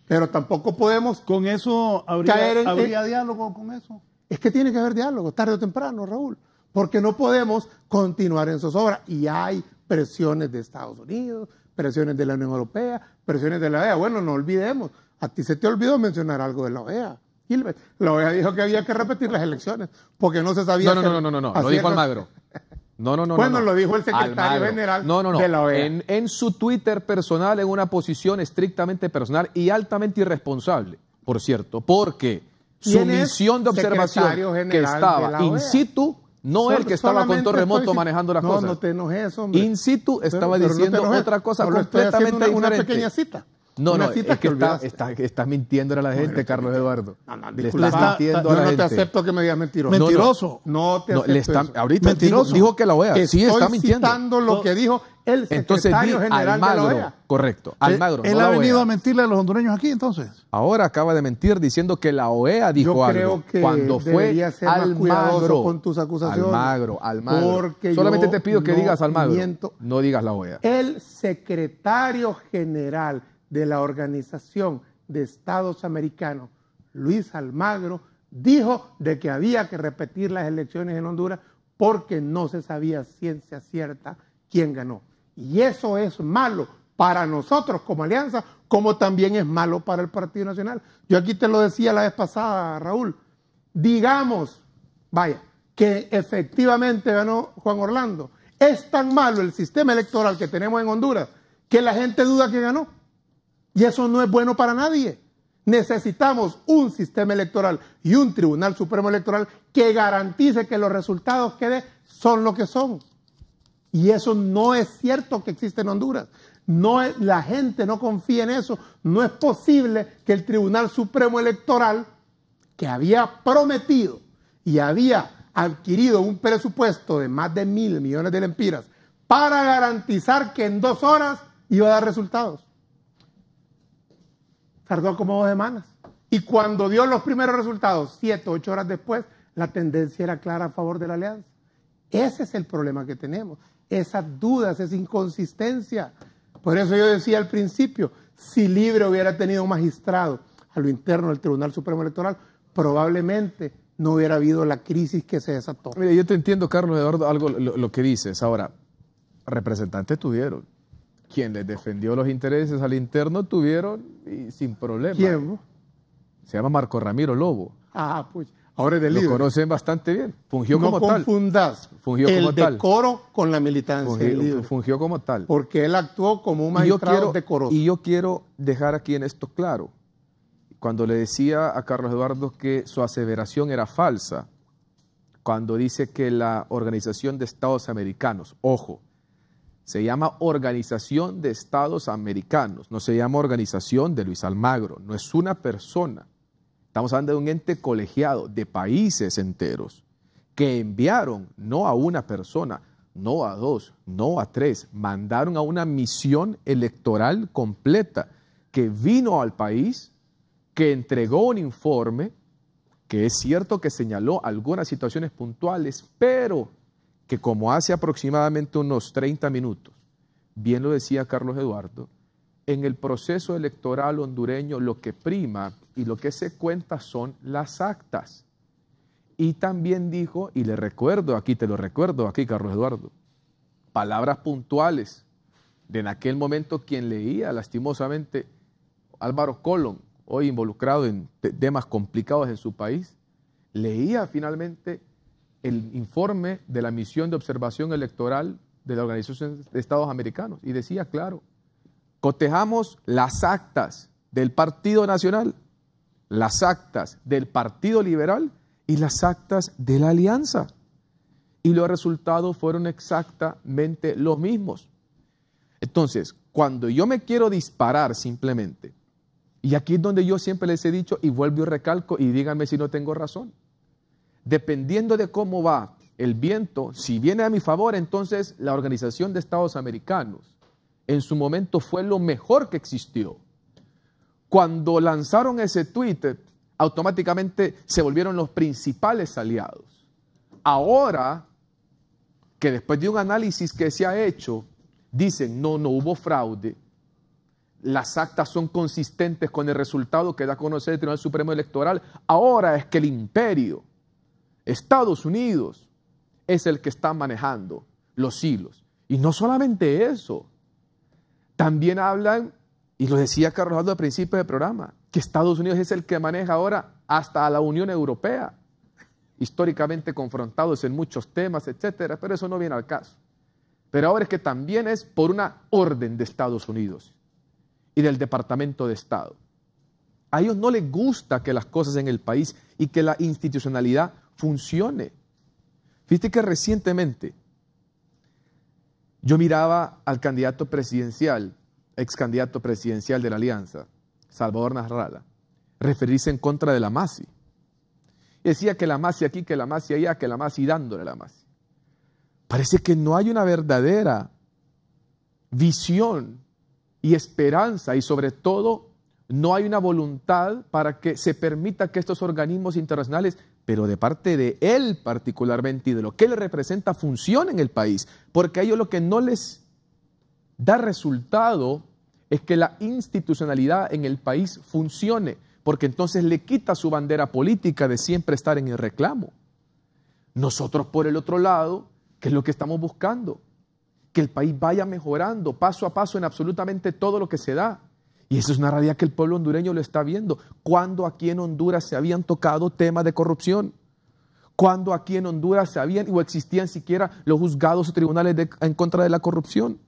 Pero tampoco podemos... ¿Con eso habría diálogo con eso? Es que tiene que haber diálogo, tarde o temprano, Raúl, porque no podemos continuar en zozobra. Y hay presiones de Estados Unidos, presiones de la Unión Europea, presiones de la OEA. Bueno, no olvidemos, a ti se te olvidó mencionar algo de la OEA. Gilbert, la OEA dijo que había que repetir las elecciones, porque no se sabía... No, lo dijo Almagro. Bueno, lo dijo el secretario general de la OEA. En su Twitter personal, en una posición estrictamente personal y altamente irresponsable, por cierto, porque su misión de observación que estaba in situ, no el que estaba con todo remoto manejando las cosas. No te enojes, hombre. In situ estaba diciendo otra cosa completamente diferente. Una pequeña cita. No, es que estás mintiendo a la gente, Carlos Eduardo. Le estás mintiendo a la gente. Yo no te acepto que me digas mentiroso. Mentiroso. No te acepto. Ahorita dijo que la OEA sí está mintiendo. Estoy citando lo que dijo el secretario general de la OEA. Correcto, Almagro. ¿Él ha venido a mentirle a los hondureños aquí, entonces? Ahora acaba de mentir diciendo que la OEA dijo algo. Yo creo que cuando fue ser más cuidadoso con tus acusaciones. Almagro. Solamente te pido que digas Almagro, no digas la OEA. El secretario general de la Organización de Estados Americanos, Luis Almagro, dijo de que había que repetir las elecciones en Honduras porque no se sabía ciencia cierta quién ganó. Y eso es malo para nosotros como alianza, como también es malo para el Partido Nacional. Yo aquí te lo decía la vez pasada, Raúl. Digamos, que efectivamente ganó Juan Orlando. Es tan malo el sistema electoral que tenemos en Honduras que la gente duda que ganó. Y eso no es bueno para nadie. Necesitamos un sistema electoral y un Tribunal Supremo Electoral que garantice que los resultados que dé son lo que son. Y eso no es cierto que existe en Honduras. La gente no confía en eso. No es posible que el Tribunal Supremo Electoral, que había prometido y había adquirido un presupuesto de más de 1.000 millones de lempiras para garantizar que en 2 horas iba a dar resultados. Tardó como 2 semanas. Y cuando dio los primeros resultados, 7 o 8 horas después, la tendencia era clara a favor de la alianza. Ese es el problema que tenemos. Esas dudas, esa inconsistencia. Por eso yo decía al principio, si Libre hubiera tenido un magistrado a lo interno del Tribunal Supremo Electoral, probablemente no hubiera habido la crisis que se desató. Mira, yo te entiendo, Carlos Eduardo, algo lo que dices. Ahora, representantes tuvieron. Quien les defendió los intereses al interno tuvieron y sin problema. ¿Quién? Se llama Marco Ramiro Lobo. Pues ahora es de líder. Lo conocen bastante bien. Fungió como tal. No confundas el decoro con la militancia. Fungió como tal. Porque él actuó como un magistrado decoroso. Y yo quiero dejar aquí en esto claro. Cuando le decía a Carlos Eduardo que su aseveración era falsa, cuando dice que la Organización de Estados Americanos, ojo, se llama Organización de Estados Americanos, no se llama Organización de Luis Almagro, no es una persona. Estamos hablando de un ente colegiado de países enteros que enviaron no a una persona, no a dos, no a tres, mandaron a una misión electoral completa que vino al país, que entregó un informe, que es cierto que señaló algunas situaciones puntuales, pero que como hace aproximadamente unos 30 minutos, bien lo decía Carlos Eduardo, en el proceso electoral hondureño lo que prima y lo que se cuenta son las actas. Y también dijo, y le recuerdo aquí, te lo recuerdo aquí, Carlos Eduardo, palabras puntuales de en aquel momento quien leía lastimosamente Álvaro Colón, hoy involucrado en temas complicados en su país, leía finalmente el informe de la misión de observación electoral de la Organización de Estados Americanos y decía, claro, cotejamos las actas del Partido Nacional, las actas del Partido Liberal y las actas de la Alianza. Y los resultados fueron exactamente los mismos. Entonces, cuando yo me quiero disparar simplemente, y aquí es donde yo siempre les he dicho y vuelvo y recalco y díganme si no tengo razón. Dependiendo de cómo va el viento, si viene a mi favor, entonces la Organización de Estados Americanos en su momento fue lo mejor que existió. Cuando lanzaron ese tweet, automáticamente se volvieron los principales aliados. Ahora, que después de un análisis que se ha hecho, dicen, no hubo fraude, las actas son consistentes con el resultado que da a conocer el Tribunal Supremo Electoral. Ahora es que el imperio, Estados Unidos, es el que está manejando los hilos. Y no solamente eso, también hablan, y lo decía Carlos Aldo al principio del programa, que Estados Unidos es el que maneja ahora hasta a la Unión Europea, históricamente confrontados en muchos temas, etcétera, pero eso no viene al caso. Pero ahora es que también es por una orden de Estados Unidos y del Departamento de Estado. A ellos no les gusta que las cosas en el país y que la institucionalidad funcione. Fíjate que recientemente yo miraba al candidato presidencial, ex candidato presidencial de la Alianza, Salvador Nasralla, referirse en contra de la MASI. Y decía que la MASI aquí, que la MASI allá, que la MASI dándole la MASI. Parece que no hay una verdadera visión y esperanza y sobre todo no hay una voluntad para que se permita que estos organismos internacionales, pero de parte de él particularmente y de lo que él representa, funcionen en el país, porque a ellos lo que no les da resultado es que la institucionalidad en el país funcione, porque entonces le quita su bandera política de siempre estar en el reclamo. Nosotros por el otro lado, ¿qué es lo que estamos buscando? Que el país vaya mejorando paso a paso en absolutamente todo lo que se da. Y eso es una realidad que el pueblo hondureño lo está viendo. ¿Cuándo aquí en Honduras se habían tocado temas de corrupción? ¿Cuándo aquí en Honduras se habían o existían siquiera los juzgados o tribunales en contra de la corrupción?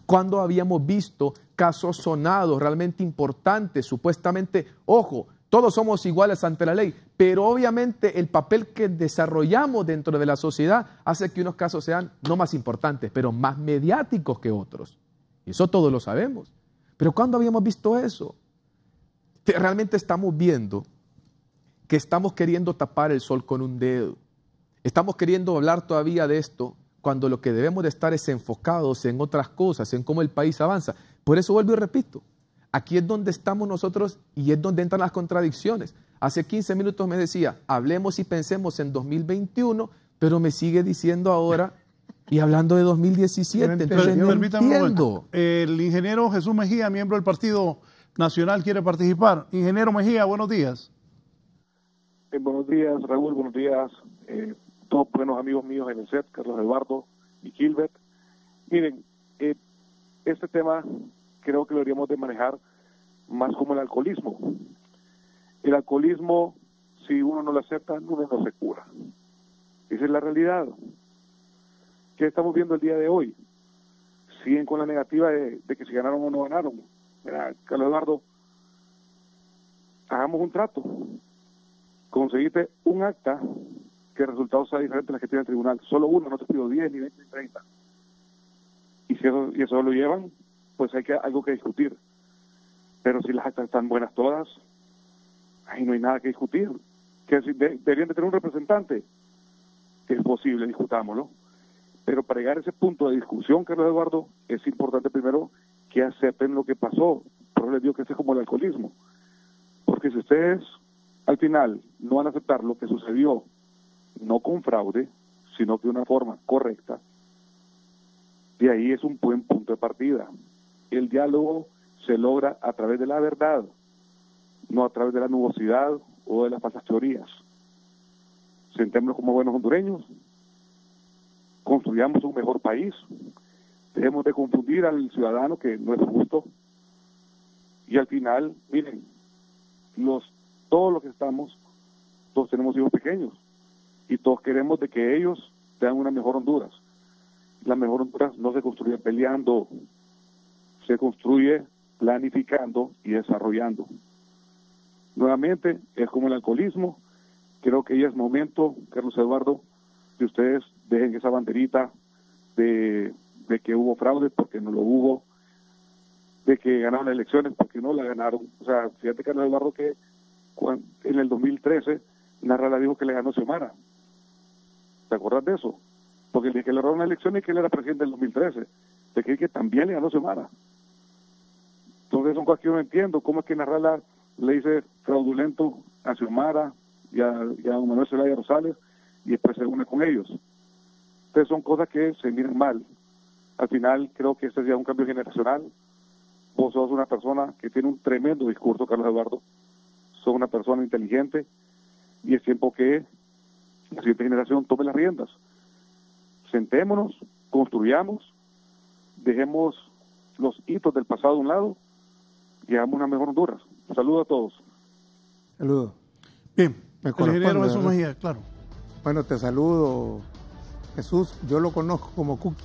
¿Cuándo habíamos visto casos sonados realmente importantes, supuestamente, ojo, todos somos iguales ante la ley, pero obviamente el papel que desarrollamos dentro de la sociedad hace que unos casos sean no más importantes, pero más mediáticos que otros. Y eso todos lo sabemos. Pero ¿cuándo habíamos visto eso? Realmente estamos viendo que estamos queriendo tapar el sol con un dedo. Estamos queriendo hablar todavía de esto cuando lo que debemos de estar es enfocados en otras cosas, en cómo el país avanza. Por eso vuelvo y repito, aquí es donde estamos nosotros y es donde entran las contradicciones. Hace 15 minutos me decía, hablemos y pensemos en 2021, pero me sigue diciendo ahora y hablando de 2017. Entonces no entiendo. El ingeniero Jesús Mejía, miembro del Partido Nacional, quiere participar. Ingeniero Mejía, buenos días. Buenos días, Raúl, buenos días. Todos buenos amigos míos en el set, Carlos Eduardo y Gilbert. Miren, este tema creo que lo deberíamos de manejar más como el alcoholismo. El alcoholismo si uno no lo acepta, uno no se cura. Esa es la realidad. ¿Qué estamos viendo el día de hoy? Siguen con la negativa de que si ganaron o no ganaron. Mira, Carlos Eduardo, hagamos un trato. Conseguiste un acta que el resultado sea diferente a la que tiene el tribunal. Solo uno, no te pido 10, ni 20, ni 30. Y si eso lo llevan, pues hay algo que discutir. Pero si las actas están buenas todas, ahí no hay nada que discutir. Que si deberían de tener un representante, que es posible, discutámoslo. Pero para llegar a ese punto de discusión, Carlos Eduardo, es importante primero que acepten lo que pasó. Por eso les digo que ese es como el alcoholismo. Porque si ustedes al final no van a aceptar lo que sucedió, no con fraude, sino que de una forma correcta, de ahí es un buen punto de partida. El diálogo se logra a través de la verdad, no a través de la nubosidad o de las falsas teorías. Sentémonos como buenos hondureños, construyamos un mejor país, dejemos de confundir al ciudadano, que no es justo, y al final, miren, todos los que estamos, todos tenemos hijos pequeños, y todos queremos de que ellos tengan una mejor Honduras. La mejor Honduras no se construye peleando, se construye planificando y desarrollando. Nuevamente, es como el alcoholismo. Creo que ya es momento, Carlos Eduardo, que ustedes dejen esa banderita de que hubo fraude porque no lo hubo, de que ganaron las elecciones porque no la ganaron. O sea, fíjate, Carlos Eduardo, que en el 2013 Narrala dijo que le ganó Xiomara. ¿Te acuerdas de eso? Porque el día que le ganaron las elecciones y que él era presidente del 2013, de que también le ganó Xiomara. Entonces son cosas que yo no entiendo. ¿Cómo es que Narrala le dice fraudulento a Xiomara y a don Manuel Zelaya Rosales y después se une con ellos? Entonces son cosas que se miran mal. Al final creo que este es ya un cambio generacional. Vos sos una persona que tiene un tremendo discurso, Carlos Eduardo. Sos una persona inteligente y es tiempo que la siguiente generación tome las riendas. Sentémonos, construyamos, dejemos los hitos del pasado a un lado y hagamos una mejor Honduras. Un saludo a todos. Saludos. Bien, Me el ingeniero Jesús ¿verdad? Mejía, claro. Bueno, te saludo, Jesús. Yo lo conozco como Cookie.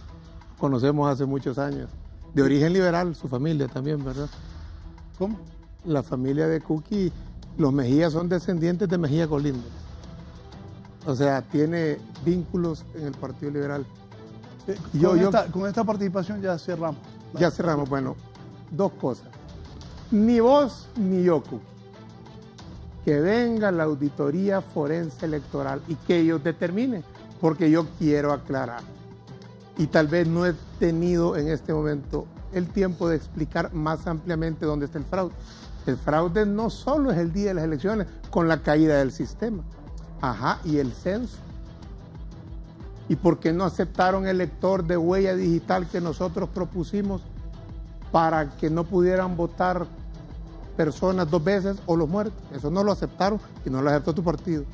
Conocemos hace muchos años. De origen liberal, su familia también, ¿verdad? ¿Cómo? La familia de Cookie, los Mejía son descendientes de Mejía Colindres. O sea, tiene vínculos en el Partido Liberal. Con esta participación ya cerramos. Ya cerramos. Bueno, dos cosas. Ni vos ni yo, Cookie. Que venga la auditoría forense electoral y que ellos determinen, porque yo quiero aclarar. Y tal vez no he tenido en este momento el tiempo de explicar más ampliamente dónde está el fraude. El fraude no solo es el día de las elecciones, con la caída del sistema. Ajá, y el censo. ¿Y por qué no aceptaron el lector de huella digital que nosotros propusimos para que no pudieran votar personas 2 veces o los muertos? Eso no lo aceptaron y no lo aceptó tu partido.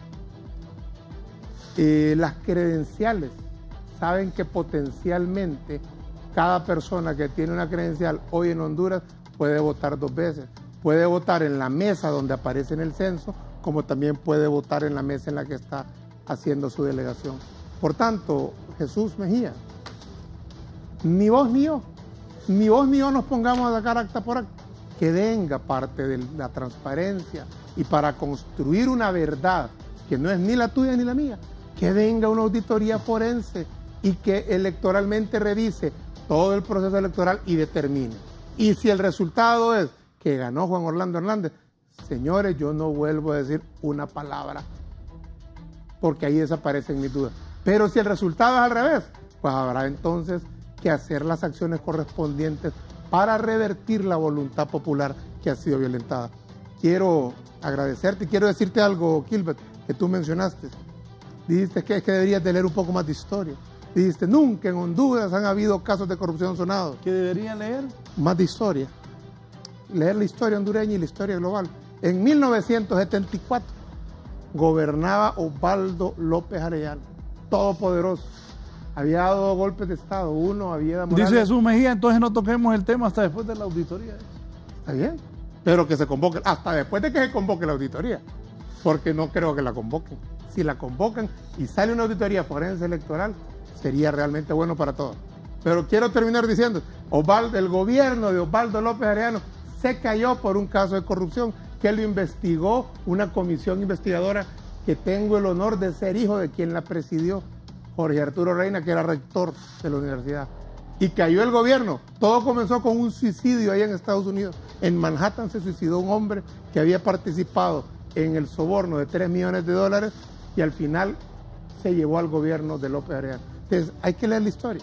Las credenciales. Saben que potencialmente cada persona que tiene una credencial hoy en Honduras puede votar 2 veces. Puede votar en la mesa donde aparece en el censo, como también puede votar en la mesa en la que está haciendo su delegación. Por tanto, Jesús Mejía, ni vos ni yo nos pongamos a sacar acta por acta. Que venga parte de la transparencia y para construir una verdad que no es ni la tuya ni la mía, que venga una auditoría forense y que electoralmente revise todo el proceso electoral y determine. Y si el resultado es que ganó Juan Orlando Hernández, señores, yo no vuelvo a decir una palabra, porque ahí desaparecen mis dudas. Pero si el resultado es al revés, pues habrá entonces que hacer las acciones correspondientes para revertir la voluntad popular que ha sido violentada. Quiero agradecerte y quiero decirte algo, Gilbert, que tú mencionaste. Dijiste que deberías de leer un poco más de historia. Dijiste, nunca en Honduras han habido casos de corrupción sonados. ¿Qué deberían leer? Más de historia. Leer la historia hondureña y la historia global. En 1974 gobernaba Osvaldo López Arellano, todopoderoso. Había dado 2 golpes de Estado. Uno había dado... Dice Jesús Mejía, entonces no toquemos el tema hasta después de la auditoría. Está bien, pero que se convoque, hasta después de que se convoque la auditoría. porque no creo que la convoquen. Si la convocan y sale una auditoría forense electoral, sería realmente bueno para todos. Pero quiero terminar diciendo, el gobierno de Osvaldo López Arellano se cayó por un caso de corrupción que lo investigó una comisión investigadora que tengo el honor de ser hijo de quien la presidió, Jorge Arturo Reina, que era rector de la universidad. Y cayó el gobierno. Todo comenzó con un suicidio allá en Estados Unidos. En Manhattan se suicidó un hombre que había participado en el soborno de $3 millones y al final se llevó al gobierno de López Arellano. Entonces hay que leer la historia.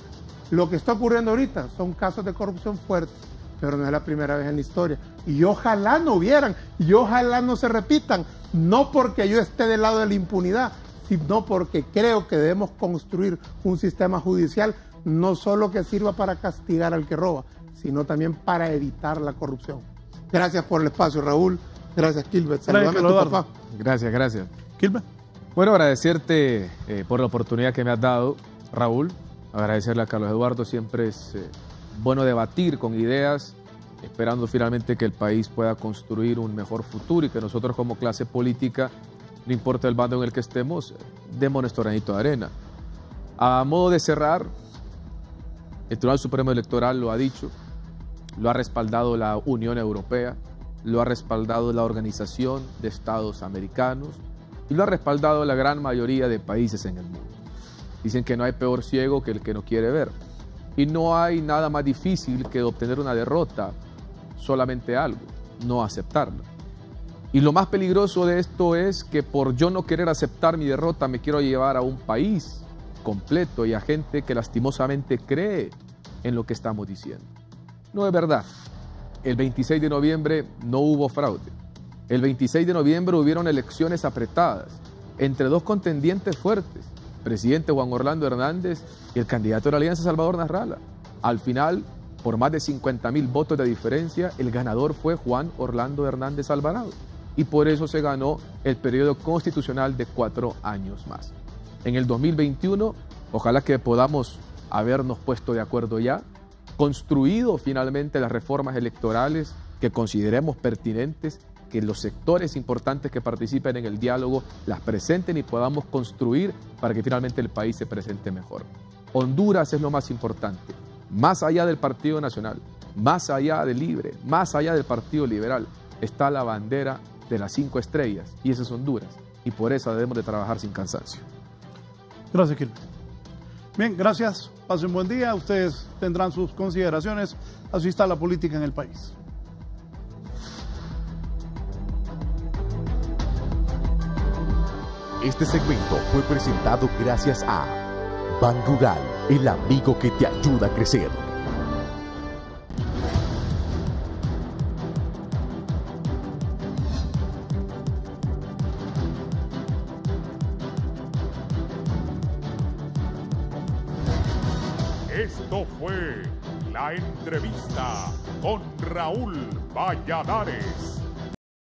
Lo que está ocurriendo ahorita son casos de corrupción fuertes, pero no es la primera vez en la historia. Y ojalá no hubieran, y ojalá no se repitan, no porque yo esté del lado de la impunidad, sino porque creo que debemos construir un sistema judicial no solo que sirva para castigar al que roba, sino también para evitar la corrupción. Gracias por el espacio, Raúl. Gracias, Kilbert. Saludame a tu papá. Gracias, gracias. Kilbert. Bueno, agradecerte por la oportunidad que me has dado, Raúl. Agradecerle a Carlos Eduardo. Siempre es bueno debatir con ideas, esperando finalmente que el país pueda construir un mejor futuro y que nosotros como clase política, no importa el bando en el que estemos, demos nuestro granito de arena. A modo de cerrar, el Tribunal Supremo Electoral lo ha dicho, lo ha respaldado la Unión Europea, lo ha respaldado la Organización de Estados Americanos y lo ha respaldado la gran mayoría de países en el mundo. Dicen que no hay peor ciego que el que no quiere ver. Y no hay nada más difícil que obtener una derrota, solamente algo, no aceptarla. Y lo más peligroso de esto es que por yo no querer aceptar mi derrota me quiero llevar a un país completo y a gente que lastimosamente cree en lo que estamos diciendo. No es verdad. El 26 de noviembre no hubo fraude. El 26 de noviembre hubieron elecciones apretadas entre dos contendientes fuertes, presidente Juan Orlando Hernández y el candidato de la Alianza Salvador Nasralla. Al final, por más de 50,000 votos de diferencia, el ganador fue Juan Orlando Hernández Alvarado. Y por eso se ganó el periodo constitucional de 4 años más. En el 2021, ojalá que podamos habernos puesto de acuerdo ya, construido finalmente las reformas electorales que consideremos pertinentes, que los sectores importantes que participen en el diálogo las presenten y podamos construir para que finalmente el país se presente mejor. Honduras es lo más importante, más allá del Partido Nacional, más allá de Libre, más allá del Partido Liberal, está la bandera de las 5 estrellas y esa es Honduras y por eso debemos de trabajar sin cansancio. Gracias, Kilbert. Bien, gracias. Pasen buen día. Ustedes tendrán sus consideraciones. Así está la política en el país. Este segmento fue presentado gracias a Ban Rural, el amigo que te ayuda a crecer. Esto fue la entrevista con Raúl Valladares.